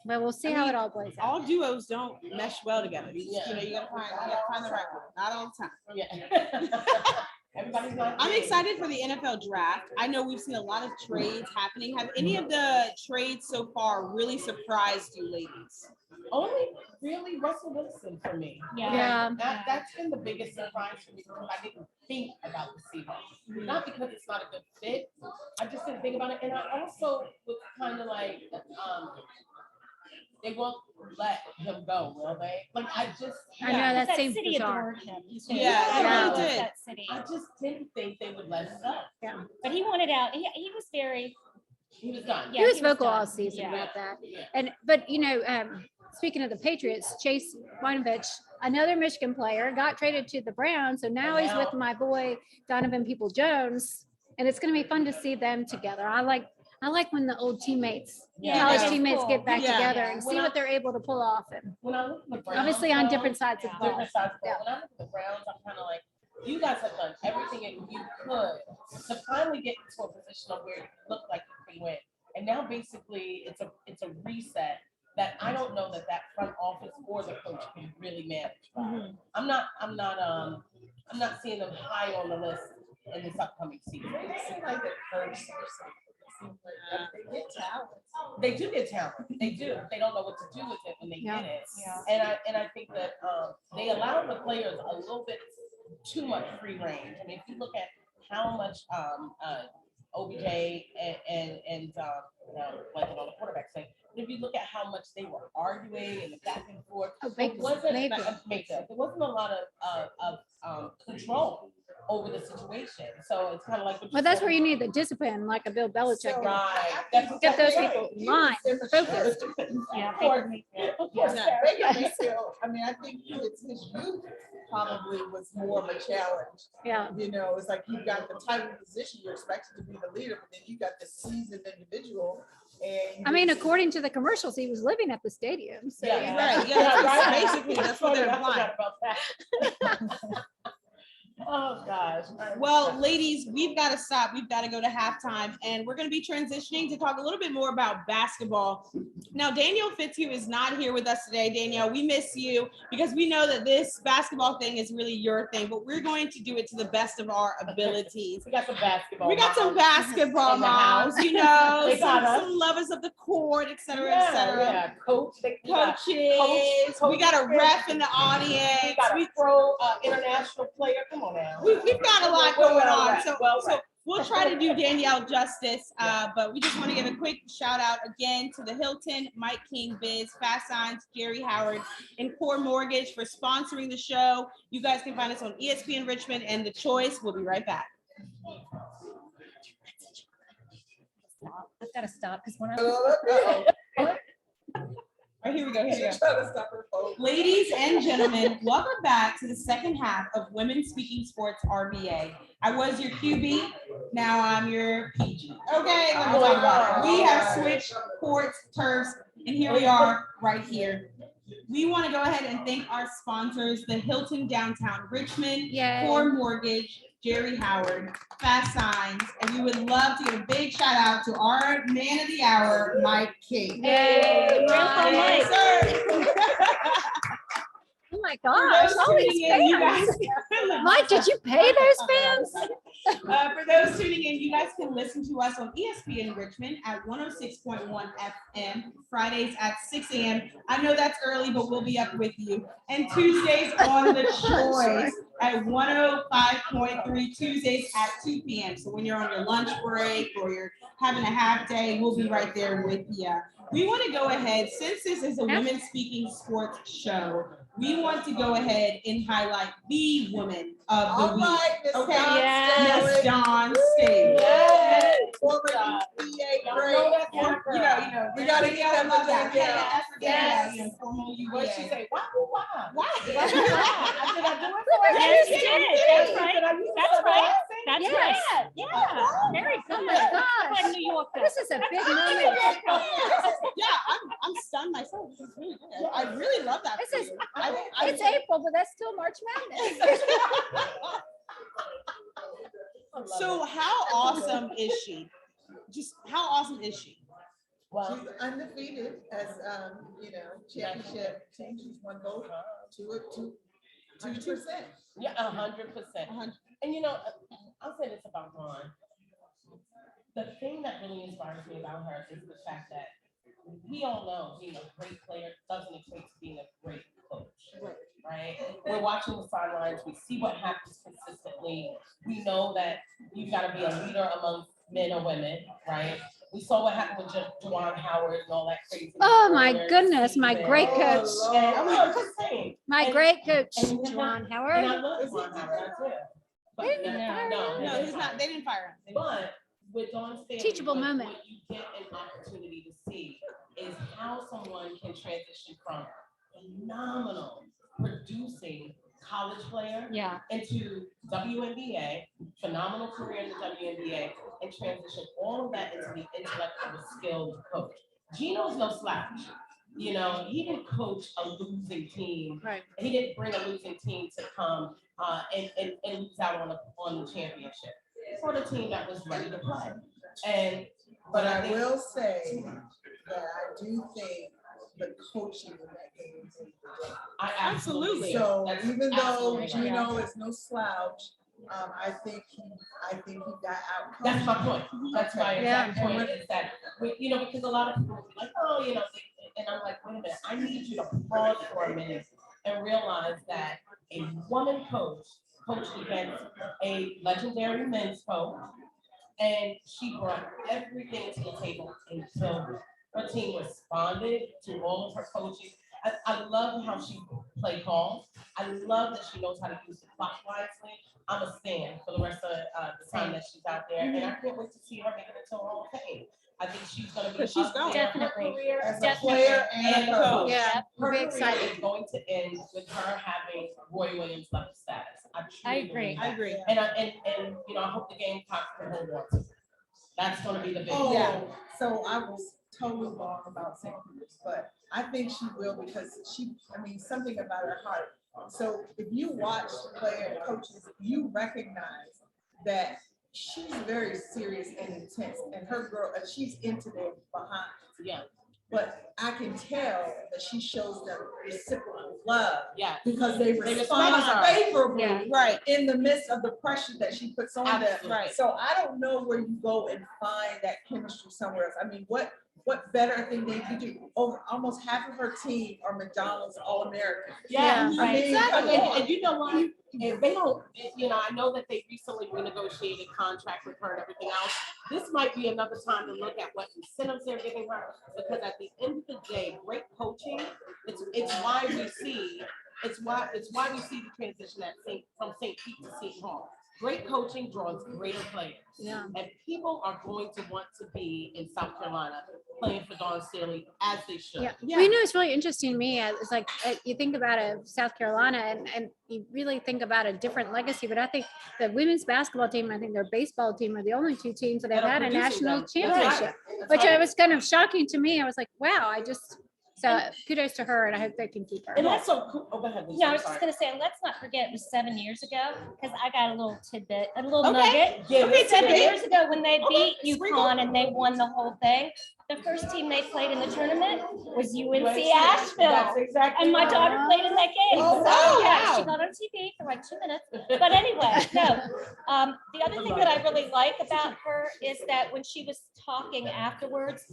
Speaker 1: But we'll see how it all plays out.
Speaker 2: All duos don't mesh well together. You
Speaker 3: Yeah.
Speaker 2: you gotta find the right one. Not all the time.
Speaker 3: Yeah. Everybody's not.
Speaker 2: I'm excited for the NFL draft. I know we've seen a lot of trades happening. Have any of the trades so far really surprised you, ladies?
Speaker 3: Only really Russell Wilson for me.
Speaker 1: Yeah.
Speaker 3: That's been the biggest surprise for me because I didn't think about the Seahawks. Not because it's not a good fit. I just didn't think about it. And I also was kind of like, they won't let him go, will they? Like I know
Speaker 1: that
Speaker 4: That
Speaker 1: seems
Speaker 4: city
Speaker 1: bizarre.
Speaker 4: adored him.
Speaker 2: Yeah,
Speaker 1: they
Speaker 4: Everyone
Speaker 2: really
Speaker 4: loves
Speaker 2: did.
Speaker 4: that city.
Speaker 3: I just didn't think they would let him go.
Speaker 4: But he wanted out. He was very.
Speaker 3: He was done.
Speaker 4: Yeah,
Speaker 1: He was vocal all
Speaker 4: done.
Speaker 1: season
Speaker 4: Yeah.
Speaker 1: about that.
Speaker 3: Yeah.
Speaker 1: But speaking of the Patriots, Chase Winovich, another Michigan player, got traded to the Browns. So now he's with my boy Donovan People-Jones, and it's going to be fun to see them together. I like when the old teammates, college
Speaker 2: Yeah.
Speaker 1: teammates get back
Speaker 2: Yeah.
Speaker 1: together and see
Speaker 3: When
Speaker 1: what they're able to pull off. And
Speaker 3: When I look at the Browns,
Speaker 1: obviously on
Speaker 3: though,
Speaker 1: different sides of the ball.
Speaker 3: different sides of the ball.
Speaker 1: Yeah.
Speaker 3: When I look at the Browns, I'm kind of like, you guys have done everything that you could to finally get into a position of where you look like you can win. And now basically it's a reset that I don't know that front office or the coach can really manage.
Speaker 1: Mhm.
Speaker 3: I'm not seeing them high on the list in this upcoming season.
Speaker 5: It seems like at first or something. They get talent.
Speaker 3: They do get talent. They do. They don't know what to do with it when they
Speaker 1: Yeah.
Speaker 3: get it.
Speaker 4: Yeah.
Speaker 3: And I think that they allow the players a little bit too much free range. I mean, if you look at how much OBJ and blanking on the quarterback thing. If you look at how much they were arguing and the back and forth, there wasn't a lot of control over the situation. So it's kind of like.
Speaker 1: Well, that's where you need the discipline, like a Bill Belichick.
Speaker 3: Right.
Speaker 1: Get those people in line, focused.
Speaker 4: Yeah.
Speaker 3: Of course. Of course.
Speaker 5: Yeah, Baker Mayfield, I mean, I think it's his youth probably was more of a challenge.
Speaker 1: Yeah.
Speaker 5: It's like you got the title position, you're expected to be the leader, but then you got this seasoned individual. And
Speaker 1: I mean, according to the commercials, he was living at the stadium. So
Speaker 3: Yeah.
Speaker 2: Right. Yeah.
Speaker 3: Right.
Speaker 2: Basically, that's what they're
Speaker 3: I
Speaker 2: implying.
Speaker 3: forgot about that. Oh gosh.
Speaker 2: Well, ladies, we've got to stop. We've got to go to halftime, and we're going to be transitioning to talk a little bit more about basketball. Now, Danielle Fitzhugh is not here with us today. Danielle, we miss you because we know that this basketball thing is really your thing, but we're going to do it to the best of our abilities.
Speaker 3: We got some basketball.
Speaker 2: We got some
Speaker 3: moms
Speaker 2: basketball
Speaker 3: in the
Speaker 2: moms,
Speaker 3: house.
Speaker 2: you know,
Speaker 3: They got us.
Speaker 2: some lovers of the court, et cetera, et cetera.
Speaker 3: Yeah, coach.
Speaker 2: Coaches. We got a ref in the audience.
Speaker 3: We got a pro international player. Come on now.
Speaker 2: We've got a lot going on. So
Speaker 3: Well,
Speaker 2: we'll try to do Danielle justice, but we just want to give a quick shout out again to the Hilton, Mike King Biz, Fast Signs, Jerry Howard, and Core Mortgage for sponsoring the show. You guys can find us on ESPN Richmond and The Choice. We'll be right back.
Speaker 4: I've got to stop because when I
Speaker 2: All right, here we go.
Speaker 5: Trying to stop her phone.
Speaker 2: Ladies and gentlemen, welcome back to the second half of Women Speaking Sports RBA. I was your QB, now I'm your PG. Okay, let me talk about it. We have switched courts, turfs, and here we are right here. We want to go ahead and thank our sponsors, the Hilton Downtown Richmond,
Speaker 1: Yay.
Speaker 2: Core Mortgage, Jerry Howard, Fast Signs, and we would love to give a big shout out to our man of the hour, Mike King.
Speaker 1: Yay,
Speaker 4: Grandpa
Speaker 2: Yes,
Speaker 4: Mike.
Speaker 2: sir.
Speaker 1: my
Speaker 2: For
Speaker 1: gosh,
Speaker 2: those
Speaker 1: all these
Speaker 2: tuning in, you
Speaker 1: fans.
Speaker 2: guys.
Speaker 1: Mike, did you pay those fans?
Speaker 2: For those tuning in, you guys can listen to us on ESPN Richmond at 106.1 FM, Fridays at 6 a.m. I know that's early, but we'll be up with you. And Tuesdays on the Choice at 105.3, Tuesdays at 2 p.m. So when you're on your lunch break or you're having a half day, we'll be right there with you. We want to go ahead, since this is a women speaking sports show, we want to go ahead and highlight the woman of the
Speaker 5: All
Speaker 2: week.
Speaker 5: right, Miss
Speaker 2: Okay.
Speaker 5: Dawn
Speaker 1: Yes.
Speaker 2: Miss
Speaker 5: Staley.
Speaker 2: Dawn Staley.
Speaker 5: Yes. Former UVA
Speaker 3: Y'all
Speaker 5: great.
Speaker 3: know that
Speaker 2: You know,
Speaker 5: We gotta get that
Speaker 2: love
Speaker 5: again.
Speaker 2: that.
Speaker 1: Yes.
Speaker 2: You know, former
Speaker 3: What she
Speaker 2: UVA.
Speaker 3: say? Why? Why?
Speaker 2: Why?
Speaker 3: Did I do it for her?
Speaker 4: Yes,
Speaker 2: you
Speaker 4: you
Speaker 2: did.
Speaker 4: did. That's right.
Speaker 3: Did I use
Speaker 4: That's
Speaker 3: Southern
Speaker 4: right.
Speaker 3: accent?
Speaker 4: That's
Speaker 1: Yes.
Speaker 4: right. Yeah. Very good.
Speaker 1: Oh my gosh.
Speaker 4: Like New York.
Speaker 1: This is a big moment.
Speaker 2: Yeah, I'm stunned myself. This is really good. I really love that.
Speaker 1: This
Speaker 2: for
Speaker 1: is,
Speaker 2: you.
Speaker 1: it's April, but that's still March Madness.
Speaker 2: So how awesome is she? Just how awesome is she?
Speaker 3: Well,
Speaker 5: She's undefeated as, championship team. She's won both, 2%.
Speaker 3: yeah, 100%. And you know, I'll say this about Ron. The thing that really inspires me about her is the fact that we all know being a great player doesn't equate to being a great coach, right? We're watching the sidelines. We see what happens consistently. We know that you've got to be a leader among men or women, right? We saw what happened with Juwan Howard and all that crazy.
Speaker 1: Oh my
Speaker 3: earlier
Speaker 1: goodness, my
Speaker 3: season.
Speaker 1: great coach.
Speaker 3: And I'm just saying.
Speaker 1: My
Speaker 3: And-
Speaker 1: great coach,
Speaker 3: and-
Speaker 1: Juwan
Speaker 3: And
Speaker 1: Howard.
Speaker 3: I love Juwan Howard, I do. But
Speaker 1: They didn't fire him.
Speaker 2: No, he's not. They didn't fire him.
Speaker 3: But with Dawn Staley,
Speaker 1: Teachable moment.
Speaker 3: what you get an opportunity to see is how someone can transition from phenomenal producing college player
Speaker 4: Yeah.
Speaker 3: into WNBA, phenomenal career in the WNBA, and transition all of that into the intellect of a skilled coach. Gino's no slouch. You know, he didn't coach a losing team.
Speaker 1: Right.
Speaker 3: He didn't bring a losing team to come and lose out on the championship. For the team that was ready to play.
Speaker 5: But
Speaker 3: I
Speaker 5: I
Speaker 3: think-
Speaker 5: will say that I do think the coaching in that game is important.
Speaker 3: I absolutely.
Speaker 5: So
Speaker 3: That's
Speaker 5: even though
Speaker 3: absolutely right.
Speaker 5: Gino is no slouch, I think he got out.
Speaker 3: That's my point. That's my
Speaker 1: Yeah.
Speaker 3: exact point is that, because a lot of people will be like, oh, and I'm like, wait a minute, I need you to pause for a minute and realize that a woman coach coached against a legendary men's coach, and she brought everything to the table until her team responded to all of her coaching. I love how she played calls. I love that she knows how to use the clock wisely. I'm a fan for the rest of the time that she's out there, and I can't wait to see her make it into Hall of Fame. I think she's going to be
Speaker 2: She's
Speaker 3: up
Speaker 2: going.
Speaker 3: there.
Speaker 4: Definitely.
Speaker 3: Her career
Speaker 5: As a
Speaker 4: Definitely.
Speaker 5: player and
Speaker 3: and
Speaker 5: a
Speaker 3: a
Speaker 5: coach.
Speaker 3: coach.
Speaker 1: Yeah,
Speaker 3: Her
Speaker 1: we'll be
Speaker 3: career
Speaker 1: excited.
Speaker 3: is going to end with her having Roy Williams level status.
Speaker 4: I
Speaker 3: truly
Speaker 4: agree.
Speaker 3: believe
Speaker 2: I
Speaker 3: that.
Speaker 2: agree.
Speaker 3: And I hope the Gamecocks can hold on to it. That's going to be the big
Speaker 5: Oh,
Speaker 3: thing.
Speaker 5: yeah. So I was totally wrong about St. Peter's, but I think she will because something about her heart. So if you watch the player and coaches, you recognize that she's very serious and intense, and her girl, and she's into their behind.
Speaker 3: Yeah,
Speaker 5: But I can tell that she shows them reciprocal love
Speaker 3: yeah.
Speaker 5: because they
Speaker 3: respect
Speaker 5: respond
Speaker 3: her.
Speaker 5: favorably
Speaker 1: Yeah.
Speaker 2: Right.
Speaker 5: in the midst of the pressure that she puts on them.
Speaker 3: Absolutely.
Speaker 2: Right.
Speaker 5: So I don't know where you go and find that chemistry somewhere else. I mean, what better thing they could do? Over almost half of her team are McDonald's All-American.
Speaker 3: Yeah.
Speaker 5: I mean, come on.
Speaker 3: And you know what? If they don't, I know that they recently renegotiated contract with her and everything else. This might be another time to look at what incentives they're giving her, because at the end of the day, great coaching, it's why we see the transition from St. Pete to St. Paul. Great coaching draws greater players.
Speaker 1: Yeah.
Speaker 3: And people are going to want to be in South Carolina playing for Dawn Staley as they should.
Speaker 1: Yeah. Well, you know, it's really interesting to me. It's like you think about South Carolina and you really think about a different legacy. But I think the women's basketball team, I think their baseball team are the only two teams that have
Speaker 3: That are
Speaker 1: had a
Speaker 3: producing
Speaker 1: national
Speaker 3: them. That's right.
Speaker 1: championship,
Speaker 3: That's
Speaker 1: which
Speaker 3: right.
Speaker 1: was kind of shocking to me. I was like, wow, so kudos to her, and I hope they can keep her.
Speaker 3: And that's so cool. Oh, go ahead, Lisa.
Speaker 4: No, I
Speaker 3: I'm
Speaker 4: was just
Speaker 3: sorry.
Speaker 4: gonna say, let's not forget it was 7 years ago, because I got a little tidbit, a little
Speaker 2: Okay.
Speaker 4: nugget.
Speaker 3: Yeah,
Speaker 2: Okay,
Speaker 4: 7
Speaker 2: tidbit.
Speaker 4: years ago when they
Speaker 2: Okay,
Speaker 4: beat
Speaker 2: sprinkle.
Speaker 4: UConn and they won the whole thing, The first team they played in the tournament was UNC
Speaker 3: That's
Speaker 4: Asheville.
Speaker 3: exactly.
Speaker 4: And my
Speaker 3: right.
Speaker 4: daughter played in that game.
Speaker 2: Oh,
Speaker 4: So, yeah,
Speaker 2: wow.
Speaker 4: she got on TV for like 2 minutes. But anyway, no. The other thing that I really like about her is that when she was talking afterwards,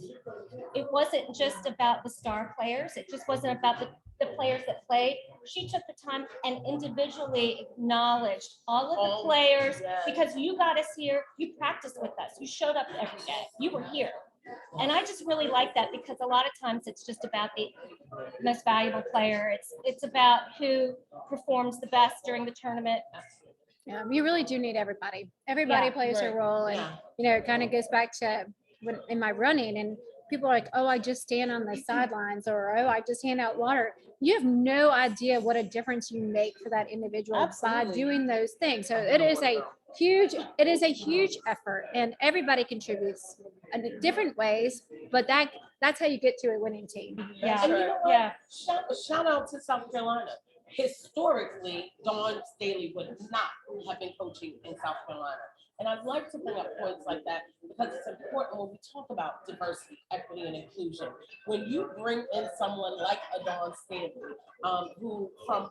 Speaker 4: it wasn't just about the star players. It just wasn't about the players that played. She took the time and individually acknowledged all of the players because you got us here. You practiced with us. You showed up every day. You were here. And I just really like that because a lot of times it's just about the most valuable player. It's about who performs the best during the tournament.
Speaker 1: Yeah, you really do need everybody. Everybody
Speaker 4: Yeah,
Speaker 1: plays a
Speaker 3: right.
Speaker 1: role, and it kind of goes back to when in my running, and people are like, "Oh, I just stand on the sidelines," or "Oh, I just hand out water." You have no idea what a difference you make for that individual by
Speaker 2: Absolutely.
Speaker 1: doing those things. So it is a huge effort, and everybody contributes in different ways. But that's how you get to a winning team.
Speaker 4: Yeah,
Speaker 3: And you know what?
Speaker 4: yeah.
Speaker 3: Shout out to South Carolina. Historically, Dawn Staley would not have been coaching in South Carolina. And I'd like to bring up points like that because it's important when we talk about diversity, equity, and inclusion. When you bring in someone like a Dawn Staley, who from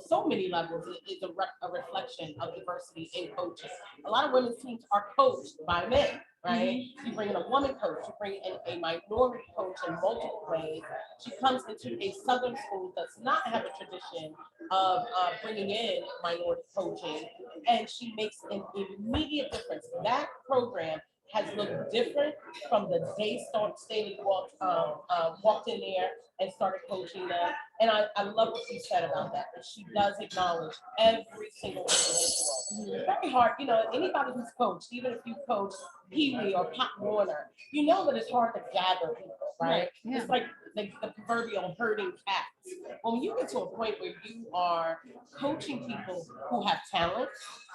Speaker 3: so many levels is a reflection of diversity in coaching. A lot of women's teams are coached by men, right? You bring in a woman coach, you bring in a minority coach in multiple ways. She comes into a Southern school that does not have a tradition of bringing in minority coaching, and she makes an immediate difference. That program has looked different from the day Staley walked in there and started coaching them. And I love what she said about that. That she does acknowledge every single individual. It's very hard, anybody who's coached, even if you coach Pee Wee or Pop Warner, you know that it's hard to gather people, right?
Speaker 1: Yeah.
Speaker 3: It's like the proverbial herding cats. When you get to a point where you are coaching people who have talent,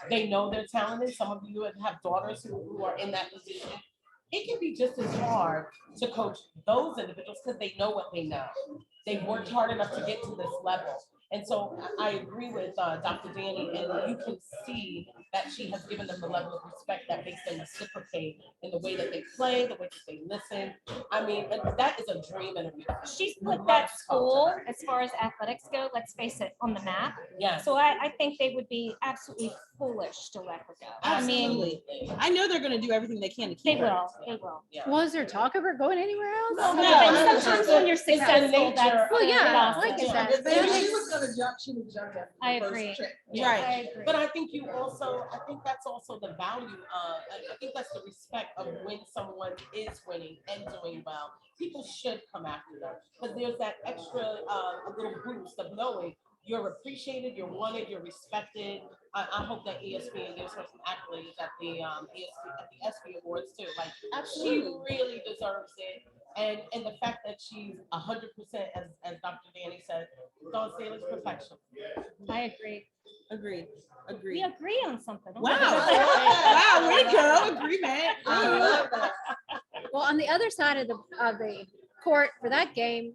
Speaker 3: they know they're talented. Some of you have daughters who are in that position. It can be just as hard to coach those individuals because they know what they know. They've worked hard enough to get to this level. And so I agree with Dr. Danny, and you can see that she has given them the level of respect that makes them reciprocate in the way that they play, the way that they listen. I mean, that is a dream and a reality.
Speaker 4: She's put that school, as far as athletics go, let's face it, on the map.
Speaker 3: Yes.
Speaker 4: So I think they would be absolutely foolish to let her go. I mean,
Speaker 3: Absolutely.
Speaker 2: I know they're gonna do everything they can to
Speaker 4: they
Speaker 2: keep her.
Speaker 4: will, they will.
Speaker 3: Yeah.
Speaker 1: Was there talk of her going anywhere else?
Speaker 3: No,
Speaker 4: But sometimes when you're
Speaker 3: it's the
Speaker 4: successful,
Speaker 3: nature
Speaker 4: that's.
Speaker 1: Well, yeah,
Speaker 4: awesome.
Speaker 1: I get
Speaker 3: Yeah.
Speaker 1: that.
Speaker 5: If
Speaker 1: But I
Speaker 5: she
Speaker 1: think-
Speaker 5: was gonna jump, she would jump at
Speaker 4: I
Speaker 5: the
Speaker 4: agree.
Speaker 5: first trip.
Speaker 3: Yeah.
Speaker 2: Right.
Speaker 4: I agree.
Speaker 3: But I think that's also the value of, I think that's the respect of when someone is winning and doing well. People should come after them. But there's that extra a little boost of knowing you're appreciated, you're wanted, you're respected. I hope that ESPN gives her some accolades at the ESPN Awards too. Like she really deserves it. And the fact that she's 100%, as Dr. Danny said, Dawn Staley's perfection.
Speaker 4: I agree.
Speaker 2: Agreed.
Speaker 4: We
Speaker 2: Agreed.
Speaker 4: agree on something.
Speaker 2: Wow.
Speaker 5: I
Speaker 2: Wow, way to go. Agreement.
Speaker 5: I love that.
Speaker 1: Well, on the other side of the court for that game,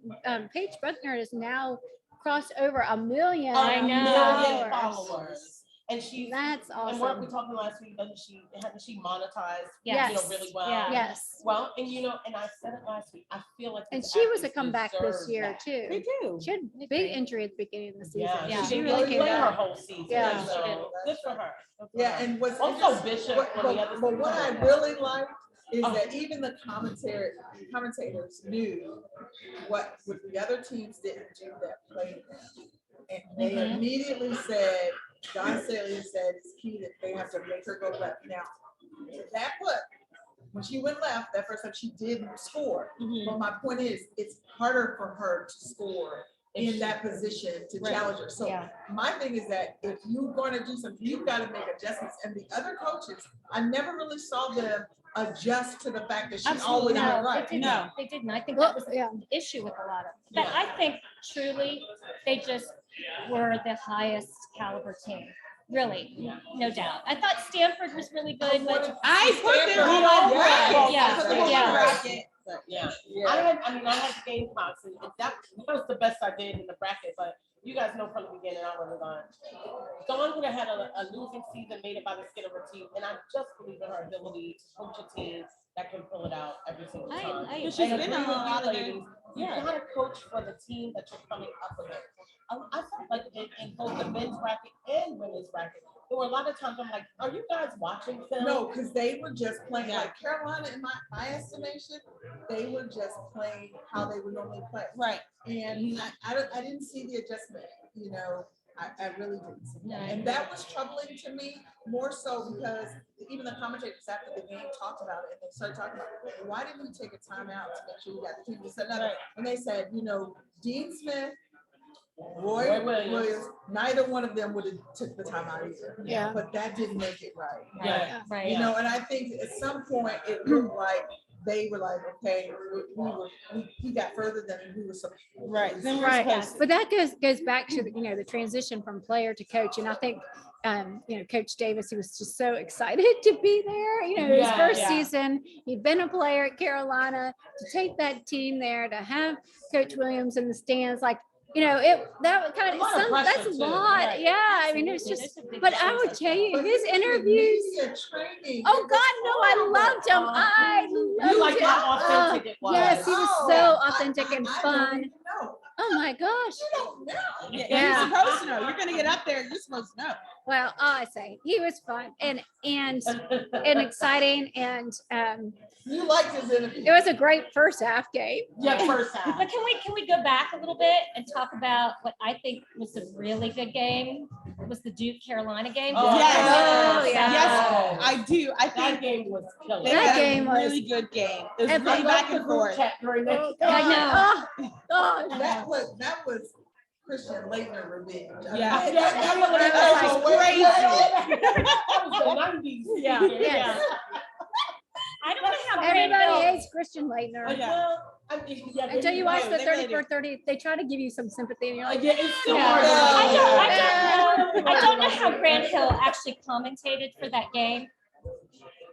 Speaker 1: Paige Brookner has now crossed over 1 million.
Speaker 4: I know.
Speaker 3: Million followers. And she's
Speaker 1: That's
Speaker 3: and weren't we
Speaker 1: awesome.
Speaker 3: talking last week? Hasn't she monetized?
Speaker 4: Yes.
Speaker 3: Really well.
Speaker 4: Yeah.
Speaker 1: Yes.
Speaker 3: Well, and I said it last week. I feel like
Speaker 1: And
Speaker 3: these
Speaker 1: she was a
Speaker 3: athletes
Speaker 1: comeback this
Speaker 3: deserve
Speaker 1: year
Speaker 3: that.
Speaker 2: They
Speaker 1: too.
Speaker 2: do.
Speaker 1: She had a big injury at the beginning of the season.
Speaker 3: Yeah,
Speaker 4: Yeah.
Speaker 3: she
Speaker 1: She
Speaker 3: really
Speaker 1: really came
Speaker 3: played her
Speaker 1: back.
Speaker 3: whole season.
Speaker 1: Yeah,
Speaker 4: she
Speaker 3: so
Speaker 4: did.
Speaker 3: good for her. Good for
Speaker 5: Yeah,
Speaker 3: her.
Speaker 5: and what's
Speaker 3: Also,
Speaker 5: interesting-
Speaker 3: Bishop
Speaker 5: but,
Speaker 3: on the other
Speaker 5: but what I
Speaker 3: side.
Speaker 5: really liked is
Speaker 3: Oh.
Speaker 5: that even the commentators knew what the other teams didn't do that played them. And they
Speaker 4: Mhm.
Speaker 5: immediately said, John Staley said it's key that they have to make her go left. Now, that put, when she went left, that first time she didn't score. But my point is, it's harder for her to score in that position to
Speaker 2: Right.
Speaker 5: challenge her. So
Speaker 4: Yeah.
Speaker 5: my thing is that if you're going to do something, you've got to make adjustments. And the other coaches, I never really saw them adjust to the fact that she
Speaker 2: Absolutely
Speaker 5: always
Speaker 2: not.
Speaker 5: went
Speaker 4: No,
Speaker 5: right.
Speaker 4: they didn't.
Speaker 2: No.
Speaker 4: They didn't. I think
Speaker 1: Well,
Speaker 4: that was
Speaker 1: yeah.
Speaker 4: the issue with a lot of, but
Speaker 3: Yeah.
Speaker 4: I think truly they just were the highest caliber team. Really, no doubt. I thought Stanford was really good, but
Speaker 2: I put them
Speaker 5: Stanford.
Speaker 2: all
Speaker 5: Yes.
Speaker 2: right.
Speaker 4: Yeah.
Speaker 2: I put them on
Speaker 4: Yeah.
Speaker 2: my bracket.
Speaker 3: Yeah.
Speaker 5: Yeah.
Speaker 3: I had Gamecocks, and that was the best I did in the bracket. But you guys know from the beginning I wasn't going. Dawn would have had a losing season made it by the skin of her teeth, and I just believe in her ability to coach a team that can pull it out every single
Speaker 4: I-
Speaker 3: time.
Speaker 4: I-
Speaker 3: And
Speaker 2: She's
Speaker 3: agree
Speaker 2: been on
Speaker 3: with
Speaker 2: a
Speaker 3: you,
Speaker 2: lot of
Speaker 3: ladies.
Speaker 2: them.
Speaker 3: You gotta coach for the team that you're coming up against. I felt like in both the men's bracket and women's bracket, there were a lot of times I'm like, are you guys watching film?
Speaker 5: No, because they were just playing, like Carolina, in my estimation, they were just playing how they would normally play.
Speaker 2: Right.
Speaker 5: And I didn't see the adjustment, you know, I really didn't see that.
Speaker 4: Right.
Speaker 5: And that was troubling to me, more so because even the commentators after the game talked about it, and they started talking about, why didn't we take a timeout to make sure we got the team to set up?
Speaker 2: Right.
Speaker 5: And they said, you know, Dean Smith, Roy
Speaker 3: Roy Williams.
Speaker 5: Williams, neither one of them would have took the timeout either.
Speaker 1: Yeah.
Speaker 5: But that didn't make it right.
Speaker 3: Yeah.
Speaker 4: Right.
Speaker 5: You know, and I think at some point it looked like they were like, okay, we got further than we were supposed to.
Speaker 2: Right. Then we're
Speaker 1: Right,
Speaker 2: supposed to.
Speaker 1: but that goes back to the, you know, the transition from player to coach, and I think you know, Coach Davis, he was just so excited to be there. You know, his
Speaker 3: Yeah,
Speaker 1: first
Speaker 2: yeah.
Speaker 1: season, he'd been a player at Carolina, to take that team there, to have Coach Williams in the stands, like, you know, that kind
Speaker 3: A
Speaker 1: of
Speaker 3: lot of pressure,
Speaker 1: that's a
Speaker 3: too.
Speaker 1: lot.
Speaker 2: Right.
Speaker 1: Yeah, I mean, it's
Speaker 4: Absolutely.
Speaker 1: just.
Speaker 4: There's a big
Speaker 1: But I would
Speaker 4: difference.
Speaker 1: tell you,
Speaker 5: But
Speaker 1: his
Speaker 5: he was
Speaker 1: interviews.
Speaker 5: media training.
Speaker 1: Oh
Speaker 5: It
Speaker 1: God,
Speaker 5: was
Speaker 1: no, I
Speaker 5: horrible.
Speaker 1: loved him. I loved
Speaker 3: You like
Speaker 1: him.
Speaker 3: how authentic it was.
Speaker 1: Yes, he was
Speaker 5: Oh,
Speaker 1: so authentic and
Speaker 5: I don't
Speaker 1: fun.
Speaker 5: even know.
Speaker 1: Oh my gosh.
Speaker 5: You don't know.
Speaker 2: Yeah,
Speaker 1: Yeah.
Speaker 2: you're supposed to know. You're gonna get up there. You're supposed to know.
Speaker 1: Well, all I say, he was fun and exciting, and
Speaker 5: You liked his interview.
Speaker 1: it was a great first half game.
Speaker 3: Yeah, first half.
Speaker 4: But can we go back a little bit and talk about what I think was a really good game? Was the Duke Carolina game?
Speaker 3: Oh,
Speaker 2: Yes.
Speaker 1: Oh, yeah.
Speaker 2: Yes, I do. I
Speaker 3: That
Speaker 2: think
Speaker 3: game was killer.
Speaker 2: they
Speaker 1: That
Speaker 2: had
Speaker 1: game
Speaker 2: a
Speaker 1: was-
Speaker 2: really good game. It was
Speaker 1: And
Speaker 2: really
Speaker 1: I
Speaker 2: back and forth.
Speaker 1: I know. Oh, God.
Speaker 5: That was Christian Laettner revenge. I mean,
Speaker 2: Yeah.
Speaker 5: that was
Speaker 2: crazy.
Speaker 3: That was the 90s.
Speaker 4: Yeah.
Speaker 1: Yes.
Speaker 4: I don't know how
Speaker 1: Everybody
Speaker 4: Greenville-
Speaker 1: hates Christian Laettner.
Speaker 2: Yeah.
Speaker 3: Well, I mean, yeah,
Speaker 1: Until you watch the
Speaker 2: They really
Speaker 1: 30-for-30, they try to give you some sympathy, and you're like,
Speaker 3: yeah, it's still
Speaker 1: Yeah.
Speaker 3: hard.
Speaker 4: I don't know how Grant Hill actually commentated for that game.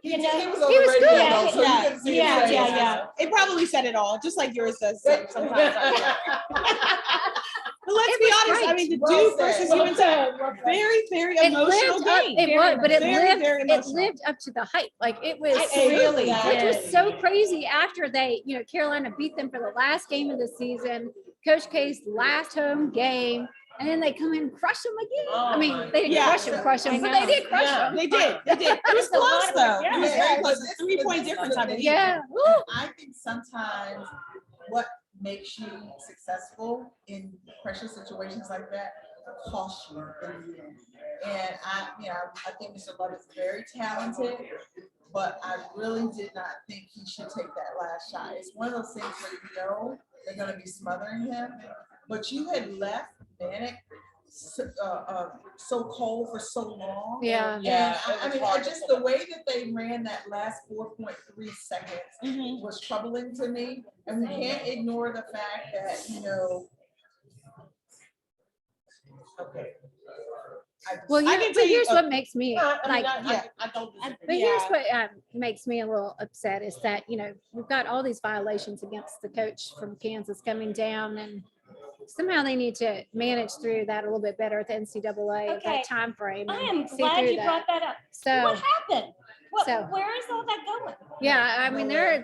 Speaker 5: He was
Speaker 1: He
Speaker 5: on
Speaker 1: was
Speaker 5: the radio,
Speaker 1: good.
Speaker 5: though, so you
Speaker 2: Yeah.
Speaker 5: couldn't see
Speaker 4: Yeah,
Speaker 5: his face.
Speaker 4: yeah.
Speaker 2: It probably said it all, just like yours does sometimes. But let's
Speaker 1: It
Speaker 2: be
Speaker 1: was
Speaker 2: honest. I
Speaker 1: great.
Speaker 2: mean, the
Speaker 5: Well
Speaker 2: Duke
Speaker 5: said.
Speaker 2: versus UNC, very
Speaker 1: it
Speaker 2: emotional
Speaker 1: lived up,
Speaker 2: game.
Speaker 1: it was, but it
Speaker 2: Very,
Speaker 1: lived,
Speaker 2: very
Speaker 1: it
Speaker 2: emotional.
Speaker 1: lived up to the hype. Like it was
Speaker 2: It really
Speaker 1: which was
Speaker 2: did.
Speaker 1: so crazy after they, you know, Carolina beat them for the last game of the season, Coach K's last home game, and then they come in and crush them again.
Speaker 3: Oh
Speaker 1: I mean,
Speaker 3: my
Speaker 1: they didn't
Speaker 2: Yeah.
Speaker 1: crush them,
Speaker 4: I
Speaker 1: but
Speaker 4: know.
Speaker 1: they did crush
Speaker 3: Yeah.
Speaker 1: them.
Speaker 2: They did. It was
Speaker 4: a lot
Speaker 2: close
Speaker 4: of-
Speaker 2: though.
Speaker 4: yeah.
Speaker 2: It was
Speaker 5: Yeah,
Speaker 2: very close.
Speaker 5: but this-
Speaker 2: 3-point
Speaker 5: but this
Speaker 2: difference,
Speaker 5: is
Speaker 2: I
Speaker 5: the
Speaker 2: believe.
Speaker 1: Yeah. Woo.
Speaker 5: I think sometimes what makes you successful in pressure situations like that costs you in the end. And I think Mr. Love is very talented, but I really did not think he should take that last shot. It's one of those things where you know they're going to be smothering him, but you had left Bannock so cold for so long.
Speaker 1: Yeah.
Speaker 3: Yeah,
Speaker 5: And
Speaker 3: it
Speaker 5: I
Speaker 3: was
Speaker 5: mean,
Speaker 3: hard to
Speaker 5: just
Speaker 3: pull
Speaker 5: the way that they ran that last 4.3 seconds
Speaker 2: Mhm.
Speaker 5: was troubling to me. And we can't ignore the fact that, you know, okay.
Speaker 1: Well,
Speaker 2: I
Speaker 1: here,
Speaker 2: can
Speaker 1: but
Speaker 2: tell you-
Speaker 1: here's what makes me
Speaker 3: I mean,
Speaker 1: like.
Speaker 3: I don't disagree.
Speaker 1: But here's
Speaker 2: Yeah.
Speaker 1: what makes me a little upset is that, you know, we've got all these violations against the coach from Kansas coming down, and somehow they need to manage through that a little bit better at the NCAA at
Speaker 4: Okay.
Speaker 1: that time frame.
Speaker 4: I
Speaker 1: and
Speaker 4: am
Speaker 1: see
Speaker 4: glad
Speaker 1: through
Speaker 4: you brought that up.
Speaker 1: So,
Speaker 4: What happened?
Speaker 1: So-
Speaker 4: Where is all that going?
Speaker 1: yeah, I mean, there are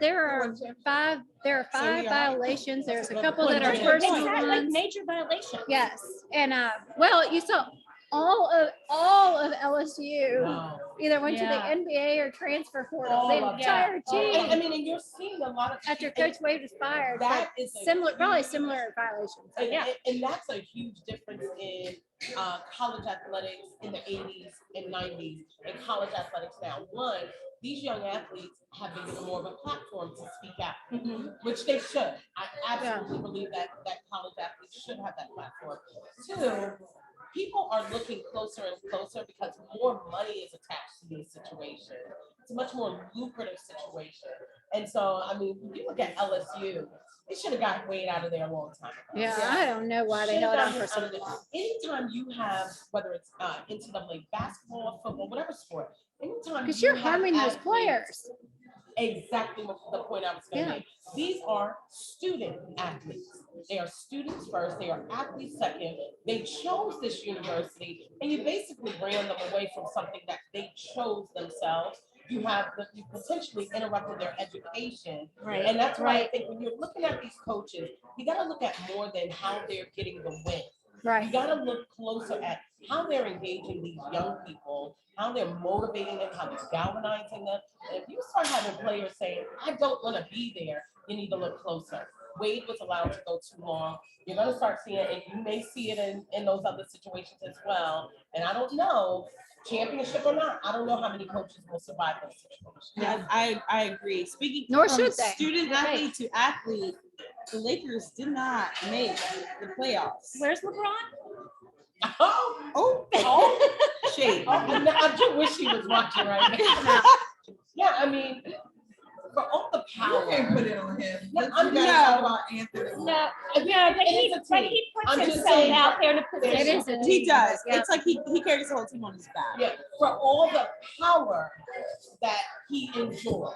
Speaker 5: Well,
Speaker 1: five
Speaker 2: we are-
Speaker 1: violations. There's a couple that are
Speaker 2: Good.
Speaker 1: personal
Speaker 4: Exactly, like
Speaker 1: ones.
Speaker 4: major violations.
Speaker 1: Yes, and well, you saw all of LSU
Speaker 3: Wow.
Speaker 1: either went to the
Speaker 4: Yeah.
Speaker 1: NBA or transfer portal.
Speaker 3: All
Speaker 1: The
Speaker 3: of them.
Speaker 1: entire
Speaker 3: And,
Speaker 1: team
Speaker 3: I mean, and you're seeing a lot of
Speaker 1: after Coach Wade was fired.
Speaker 3: that
Speaker 1: But
Speaker 3: is a
Speaker 1: probably
Speaker 3: huge-
Speaker 1: similar violations.
Speaker 3: And,
Speaker 4: Yeah.
Speaker 3: and that's a huge difference in college athletics in the 80s and 90s and college athletics now. One, these young athletes have been given more of a platform to speak out, which they should. I absolutely believe that college athletes should have that platform. Two, people are looking closer and closer because more money is attached to these situations. It's a much more lucrative situation. And so, I mean, when you look at LSU, they should have got Wade out of there a long time ago.
Speaker 1: Yeah, I don't know why they
Speaker 3: Should've
Speaker 1: held on
Speaker 3: gotten
Speaker 1: for
Speaker 3: him
Speaker 1: so
Speaker 3: out of there.
Speaker 1: long.
Speaker 3: Anytime you have, whether it's NCAA basketball, football, whatever sport, anytime
Speaker 1: Because
Speaker 3: you
Speaker 1: you're
Speaker 3: have
Speaker 1: harming those
Speaker 3: athletes-
Speaker 1: players.
Speaker 3: Exactly what the point I was going to
Speaker 1: Yeah.
Speaker 3: make. These are student athletes. They are students first. They are athletes second. They chose this university, and you basically ran them away from something that they chose themselves. you potentially interrupted their education.
Speaker 4: Right.
Speaker 3: And that's why I
Speaker 4: Right.
Speaker 3: think when you're looking at these coaches, you got to look at more than how they're getting the win. You
Speaker 1: Right.
Speaker 3: got to look closer at how they're engaging these young people, how they're motivating them, how they're galvanizing them. And if you start having players saying, I don't want to be there, you need to look closer. Wade was allowed to go too long. You're going to start seeing it, and you may see it in those other situations as well. And I don't know, championship or not, I don't know how many coaches will survive those situations.
Speaker 2: Yeah, I agree. Speaking
Speaker 1: Nor
Speaker 2: from
Speaker 1: should they.
Speaker 2: student athlete to athlete, the Lakers did not make the playoffs.
Speaker 4: Where's LeBron?
Speaker 2: Oh, shade.
Speaker 3: I do wish he was watching right now. Yeah, I mean, for all the
Speaker 5: You can't
Speaker 3: power.
Speaker 5: put it on him.
Speaker 3: No,
Speaker 5: You
Speaker 3: I'm
Speaker 5: gotta
Speaker 2: no.
Speaker 5: talk about Anthony.
Speaker 4: No,
Speaker 3: Again,
Speaker 4: but
Speaker 3: it is a
Speaker 4: but
Speaker 3: team.
Speaker 4: he puts
Speaker 3: I'm just
Speaker 4: himself
Speaker 3: saying,
Speaker 4: out there in a
Speaker 1: It
Speaker 4: position.
Speaker 1: is a
Speaker 2: He
Speaker 1: team.
Speaker 2: does.
Speaker 1: Yeah.
Speaker 2: It's like he carries the whole team on his back.
Speaker 3: Yeah, for all the power that he enjoys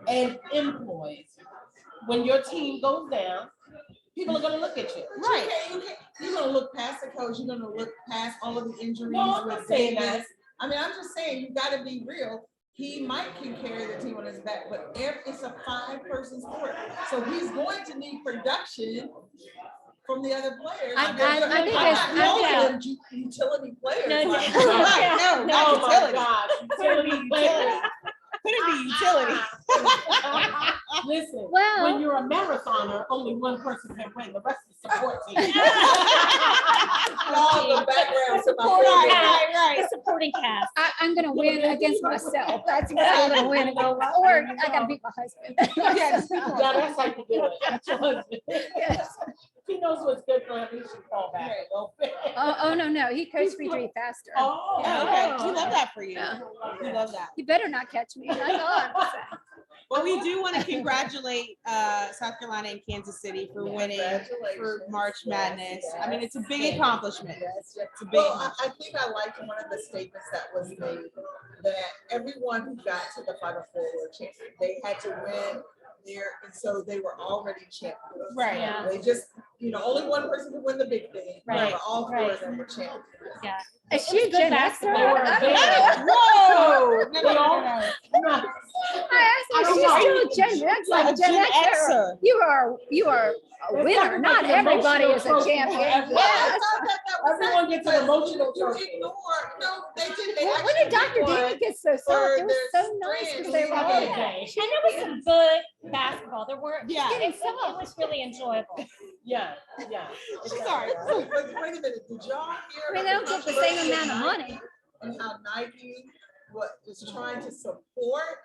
Speaker 3: and employs, when your team goes down, people are going to look at you.
Speaker 2: Right.
Speaker 5: You're gonna look past the coach, you're gonna look past all of the injuries
Speaker 3: No, I'm not
Speaker 5: with
Speaker 3: saying
Speaker 5: Davis. I mean, I'm just saying, you gotta be real. He can carry the team on his back, but it's a 5-person sport. So he's going to need production from the other players.
Speaker 1: I think
Speaker 5: I'm
Speaker 1: it's-
Speaker 5: not calling
Speaker 4: no
Speaker 5: them utility players.
Speaker 4: No,
Speaker 5: like-
Speaker 4: no.
Speaker 2: Right, no, not
Speaker 3: Oh my
Speaker 2: utility.
Speaker 3: God.
Speaker 2: Couldn't be utility. Couldn't be utility.
Speaker 3: Listen,
Speaker 1: Well-
Speaker 3: when you're a marathoner, only one person can win. The rest is support team.
Speaker 5: All the background to my
Speaker 2: Right,
Speaker 5: whole-
Speaker 2: right.
Speaker 4: The supporting cast.
Speaker 1: I'm gonna win against myself. That's what I'm gonna win. Or I gotta beat my husband.
Speaker 2: Yes.
Speaker 3: Yeah, that's how you do it. That's your husband.
Speaker 1: Yes.
Speaker 3: He knows what's good for him. He should fall back a little bit.
Speaker 1: Oh, no. He coached me to be faster.
Speaker 3: Oh,
Speaker 2: Oh, okay. We love that for you.
Speaker 1: Yeah.
Speaker 2: We love that.
Speaker 1: He better not catch me. That's all I'm saying.
Speaker 2: Well, we do want to congratulate South Carolina and Kansas City for winning for March Madness. I mean, it's a big accomplishment.
Speaker 5: Yes, yes.
Speaker 2: It's a big
Speaker 5: Well,
Speaker 2: accomplishment.
Speaker 5: I think I liked one of the statements that was made, that everyone who got to the Final Four were champions. They had to win there, and so they were already champions.
Speaker 2: Right.
Speaker 4: Yeah.
Speaker 5: They just, only one person could win the big thing.
Speaker 4: Right,
Speaker 5: But all 4
Speaker 4: right.
Speaker 5: of them were champions.
Speaker 4: Yeah.
Speaker 1: Is she a
Speaker 4: Good
Speaker 1: Gen Xer?
Speaker 4: basketball.
Speaker 3: They were a
Speaker 1: I
Speaker 3: band.
Speaker 2: Whoa!
Speaker 3: They all- No.
Speaker 1: asked her,
Speaker 3: I don't
Speaker 1: she's
Speaker 3: know.
Speaker 1: still a Gen X, like
Speaker 2: A
Speaker 1: Gen
Speaker 2: Gen
Speaker 1: Xer.
Speaker 2: Xer.
Speaker 1: You are a winner. Not everybody is a champion.
Speaker 3: Yes.
Speaker 5: Yeah, I thought that was
Speaker 3: Everyone
Speaker 5: it,
Speaker 3: gets an
Speaker 5: because
Speaker 3: emotional
Speaker 5: you
Speaker 3: trophy.
Speaker 5: ignore, no, they did. They
Speaker 1: When did
Speaker 5: actually
Speaker 1: Dr.
Speaker 5: won.
Speaker 1: David get so soft?
Speaker 5: for
Speaker 1: It was
Speaker 5: their
Speaker 1: so nice
Speaker 5: strength.
Speaker 1: because they were all.
Speaker 3: Yeah.
Speaker 4: And there was some good basketball. There were.
Speaker 2: Yeah.
Speaker 4: It was really enjoyable.
Speaker 3: Yeah.
Speaker 2: Sorry.
Speaker 5: Wait a minute, did y'all hear?
Speaker 1: I mean, they don't get the same amount of money.
Speaker 5: And how Nike is trying to support,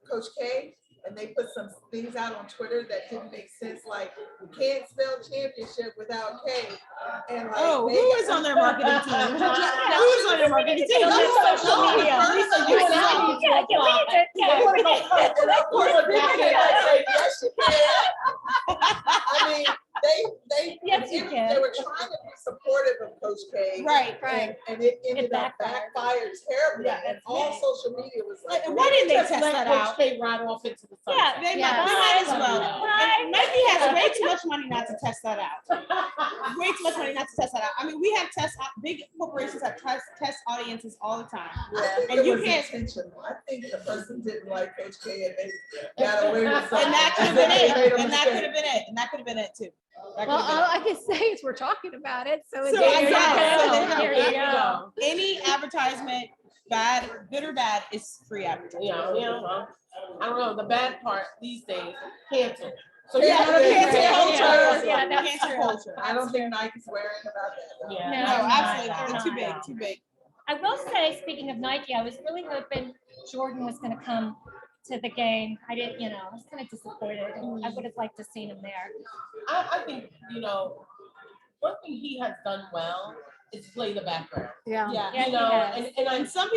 Speaker 5: Coach K, and they put some things out on Twitter that didn't make sense, like you can't spell championship without K. And like,
Speaker 2: Oh,
Speaker 5: they-
Speaker 2: who is on their marketing team? Who is on their marketing team?
Speaker 4: Get on social
Speaker 5: No,
Speaker 4: media.
Speaker 5: Lisa,
Speaker 3: you
Speaker 5: you
Speaker 3: and I
Speaker 5: know.
Speaker 3: need to
Speaker 4: Yeah, we need to- yeah,
Speaker 3: You wanna
Speaker 4: we
Speaker 3: go
Speaker 4: need-
Speaker 3: first.
Speaker 5: And of course,
Speaker 3: You wanna
Speaker 5: people
Speaker 3: back
Speaker 5: can
Speaker 3: it up.
Speaker 5: say, yes, you can. I mean, they
Speaker 4: Yes, you can.
Speaker 5: they were trying to be supportive of Coach K.
Speaker 2: Right.
Speaker 5: And it ended up
Speaker 4: backfired.
Speaker 5: backfired terribly,
Speaker 3: Yeah,
Speaker 5: and
Speaker 3: that's
Speaker 5: all
Speaker 3: right.
Speaker 5: social media was like.
Speaker 2: Why didn't they
Speaker 3: Just
Speaker 2: test
Speaker 3: let
Speaker 2: that
Speaker 3: Coach
Speaker 2: out?
Speaker 3: K ride off into the
Speaker 4: Yeah,
Speaker 3: sunset.
Speaker 2: They
Speaker 1: Yeah.
Speaker 2: might as well.
Speaker 4: Bye.
Speaker 2: And Nike has way too much money not to test that out. Way too much money not to test that out. I mean, we have big corporations have test audiences all the time.
Speaker 5: And
Speaker 2: And
Speaker 5: you
Speaker 2: you
Speaker 5: can't.
Speaker 2: can't-
Speaker 5: I think the person didn't like Coach K and they got away with something.
Speaker 2: And that could have
Speaker 5: They
Speaker 2: been it.
Speaker 5: made a
Speaker 2: And that could
Speaker 5: mistake.
Speaker 2: have been it. And that could have been it too. That
Speaker 1: Well,
Speaker 2: could have
Speaker 1: all I can say is we're talking about it, so it's.
Speaker 2: So I
Speaker 1: there you
Speaker 2: guess,
Speaker 1: go.
Speaker 2: so there you go.
Speaker 1: There you go.
Speaker 2: been it. Any advertisement, good or bad, is free advertising.
Speaker 3: Well, I don't know. The bad part these days, cancel. So
Speaker 5: Yeah,
Speaker 3: you gotta be
Speaker 5: cancel
Speaker 3: ready.
Speaker 5: culture.
Speaker 4: Yeah, that's
Speaker 2: Cancel
Speaker 4: true.
Speaker 2: culture.
Speaker 5: I don't think Nike's worrying about that. though.
Speaker 3: Yeah.
Speaker 2: No,
Speaker 4: No,
Speaker 2: absolutely
Speaker 4: they're
Speaker 2: not. It's too
Speaker 4: not.
Speaker 2: big, too big.
Speaker 4: I will say, speaking of Nike, I was really hoping Jordan was going to come to the game. I didn't, I was kind of disappointed. I would have liked to seen him there.
Speaker 3: I think, one thing he has done well is play the background.
Speaker 1: Yeah.
Speaker 2: Yeah.
Speaker 4: Yeah,
Speaker 3: You
Speaker 4: he
Speaker 3: know,
Speaker 4: has.
Speaker 3: and
Speaker 2: And some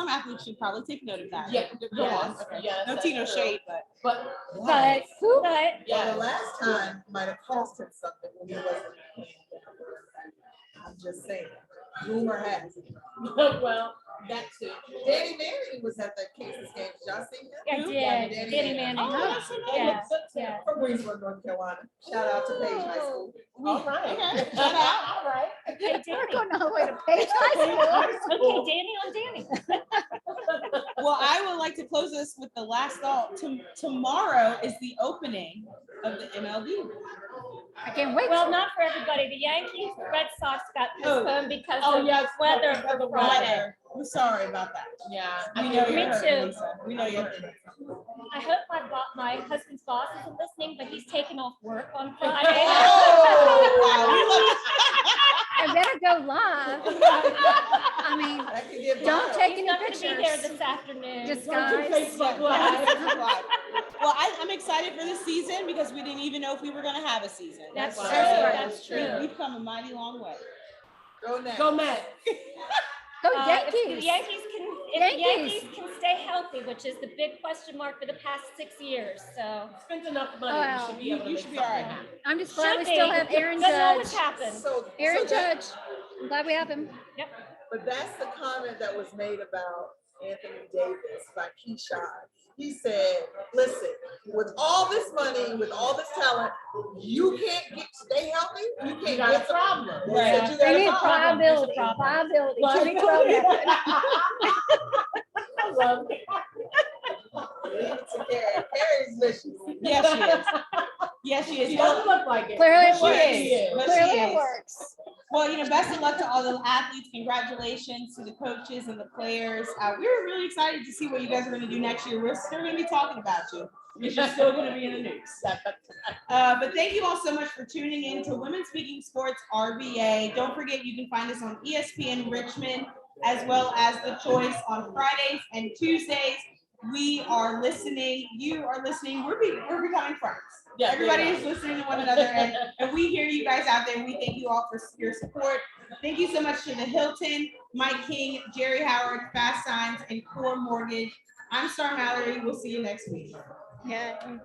Speaker 2: athletes should probably take note of that.
Speaker 3: Yeah,
Speaker 2: Go on.
Speaker 3: yes,
Speaker 2: Okay.
Speaker 3: yes,
Speaker 2: No
Speaker 3: that's
Speaker 2: tea, no
Speaker 3: true.
Speaker 2: shade, but.
Speaker 3: But
Speaker 4: But,
Speaker 5: Well,
Speaker 3: yeah,
Speaker 5: the last time might have cost him something when he wasn't. I'm just saying, rumor has it.
Speaker 3: well, That too.
Speaker 5: Danny Manning was at the Kansas game. Did y'all see him?
Speaker 4: I did,
Speaker 5: Danny
Speaker 4: Danny
Speaker 5: Manning.
Speaker 4: Manning.
Speaker 3: Oh, that's a
Speaker 4: Yeah,
Speaker 3: nice.
Speaker 4: yeah.
Speaker 5: From Greensboro, North Carolina. Shout out to Paige High School.
Speaker 3: All right.
Speaker 2: Okay, shout out.
Speaker 3: All right.
Speaker 4: Okay,
Speaker 1: We're
Speaker 4: Danny.
Speaker 1: going all the way to Paige High School.
Speaker 4: Okay, Danny on Danny.
Speaker 2: Well, I would like to close this with the last thought. Tomorrow is the opening of the MLB.
Speaker 1: I can't wait.
Speaker 4: Well, not for everybody. The Yankees, Red Sox got postponed because
Speaker 3: Oh,
Speaker 4: of
Speaker 3: yes.
Speaker 4: weather
Speaker 3: because
Speaker 4: for
Speaker 3: of
Speaker 4: Friday.
Speaker 3: weather.
Speaker 2: We're sorry about that.
Speaker 3: Yeah.
Speaker 2: We
Speaker 3: I
Speaker 2: know
Speaker 3: think
Speaker 2: you're
Speaker 4: Me
Speaker 2: hurting,
Speaker 4: too.
Speaker 2: Lisa. We know you're hurting.
Speaker 4: I hope my husband's boss isn't listening, but he's taking off work on Friday.
Speaker 2: Oh,
Speaker 1: I better go live. I mean,
Speaker 5: That could get
Speaker 1: don't
Speaker 5: viral.
Speaker 1: take
Speaker 4: He's
Speaker 1: any
Speaker 4: not gonna be there
Speaker 1: pictures.
Speaker 4: this afternoon.
Speaker 1: Disguise.
Speaker 3: Facebook
Speaker 2: yeah,
Speaker 3: Live.
Speaker 2: Facebook Live. Well, I'm excited for this season because we didn't even know if we were going to have a season.
Speaker 4: That's
Speaker 3: That's
Speaker 4: true,
Speaker 3: right.
Speaker 4: that's true.
Speaker 2: We've come a mighty long way.
Speaker 5: Go next.
Speaker 3: Go Mets.
Speaker 1: Go
Speaker 4: If the
Speaker 1: Yankees.
Speaker 4: Yankees can stay healthy, which is the big question mark for the past 6 years, so.
Speaker 3: Spent enough money.
Speaker 1: Wow.
Speaker 3: You should be able to
Speaker 2: You
Speaker 3: make
Speaker 2: should be all
Speaker 3: something
Speaker 2: right.
Speaker 3: happen.
Speaker 1: I'm just glad we
Speaker 4: Should
Speaker 1: still
Speaker 4: be.
Speaker 1: have Aaron
Speaker 4: Doesn't always
Speaker 1: Judge.
Speaker 4: happen.
Speaker 1: Aaron
Speaker 5: so that-
Speaker 1: Judge. I'm glad we have him.
Speaker 4: Yep.
Speaker 5: But that's the comment that was made about Anthony Davis by Keyshawn. He said, listen, with all this money, with all this talent, you can't stay healthy. You
Speaker 3: You
Speaker 5: can't
Speaker 3: got
Speaker 5: get
Speaker 3: a problem.
Speaker 5: They said you
Speaker 1: They
Speaker 5: got
Speaker 1: need
Speaker 5: a problem.
Speaker 1: pliability.
Speaker 4: problem.
Speaker 1: Pliability.
Speaker 3: But-
Speaker 1: 2012 method.
Speaker 3: I love it.
Speaker 5: Leave it to Carrie. Carrie's vicious.
Speaker 2: Yes, she is. Yes, she is.
Speaker 3: She doesn't look like it.
Speaker 1: Clearly it
Speaker 2: She
Speaker 1: works.
Speaker 2: is. But
Speaker 1: Clearly
Speaker 2: she
Speaker 1: it
Speaker 2: is.
Speaker 1: works.
Speaker 2: Well, best of luck to all the athletes. Congratulations to the coaches and the players. We're really excited to see what you guys are going to do next year. We're still going to be talking about you. You're still going to be in the news. But thank you all so much for tuning in to Women Speaking Sports RBA. Don't forget, you can find us on ESPN Richmond, as well as The Choice on Fridays and Tuesdays. We are listening. You are listening. We're becoming friends.
Speaker 3: Yeah,
Speaker 2: Everybody
Speaker 3: there
Speaker 2: is
Speaker 3: you go.
Speaker 2: listening to one another, and we hear you guys out there. We thank you all for your support. Thank you so much to the Hilton, Mike King, Jerry Howard, Fast Signs, and Core Mortgage. I'm Star Mallory. We'll see you next week.
Speaker 1: Yeah.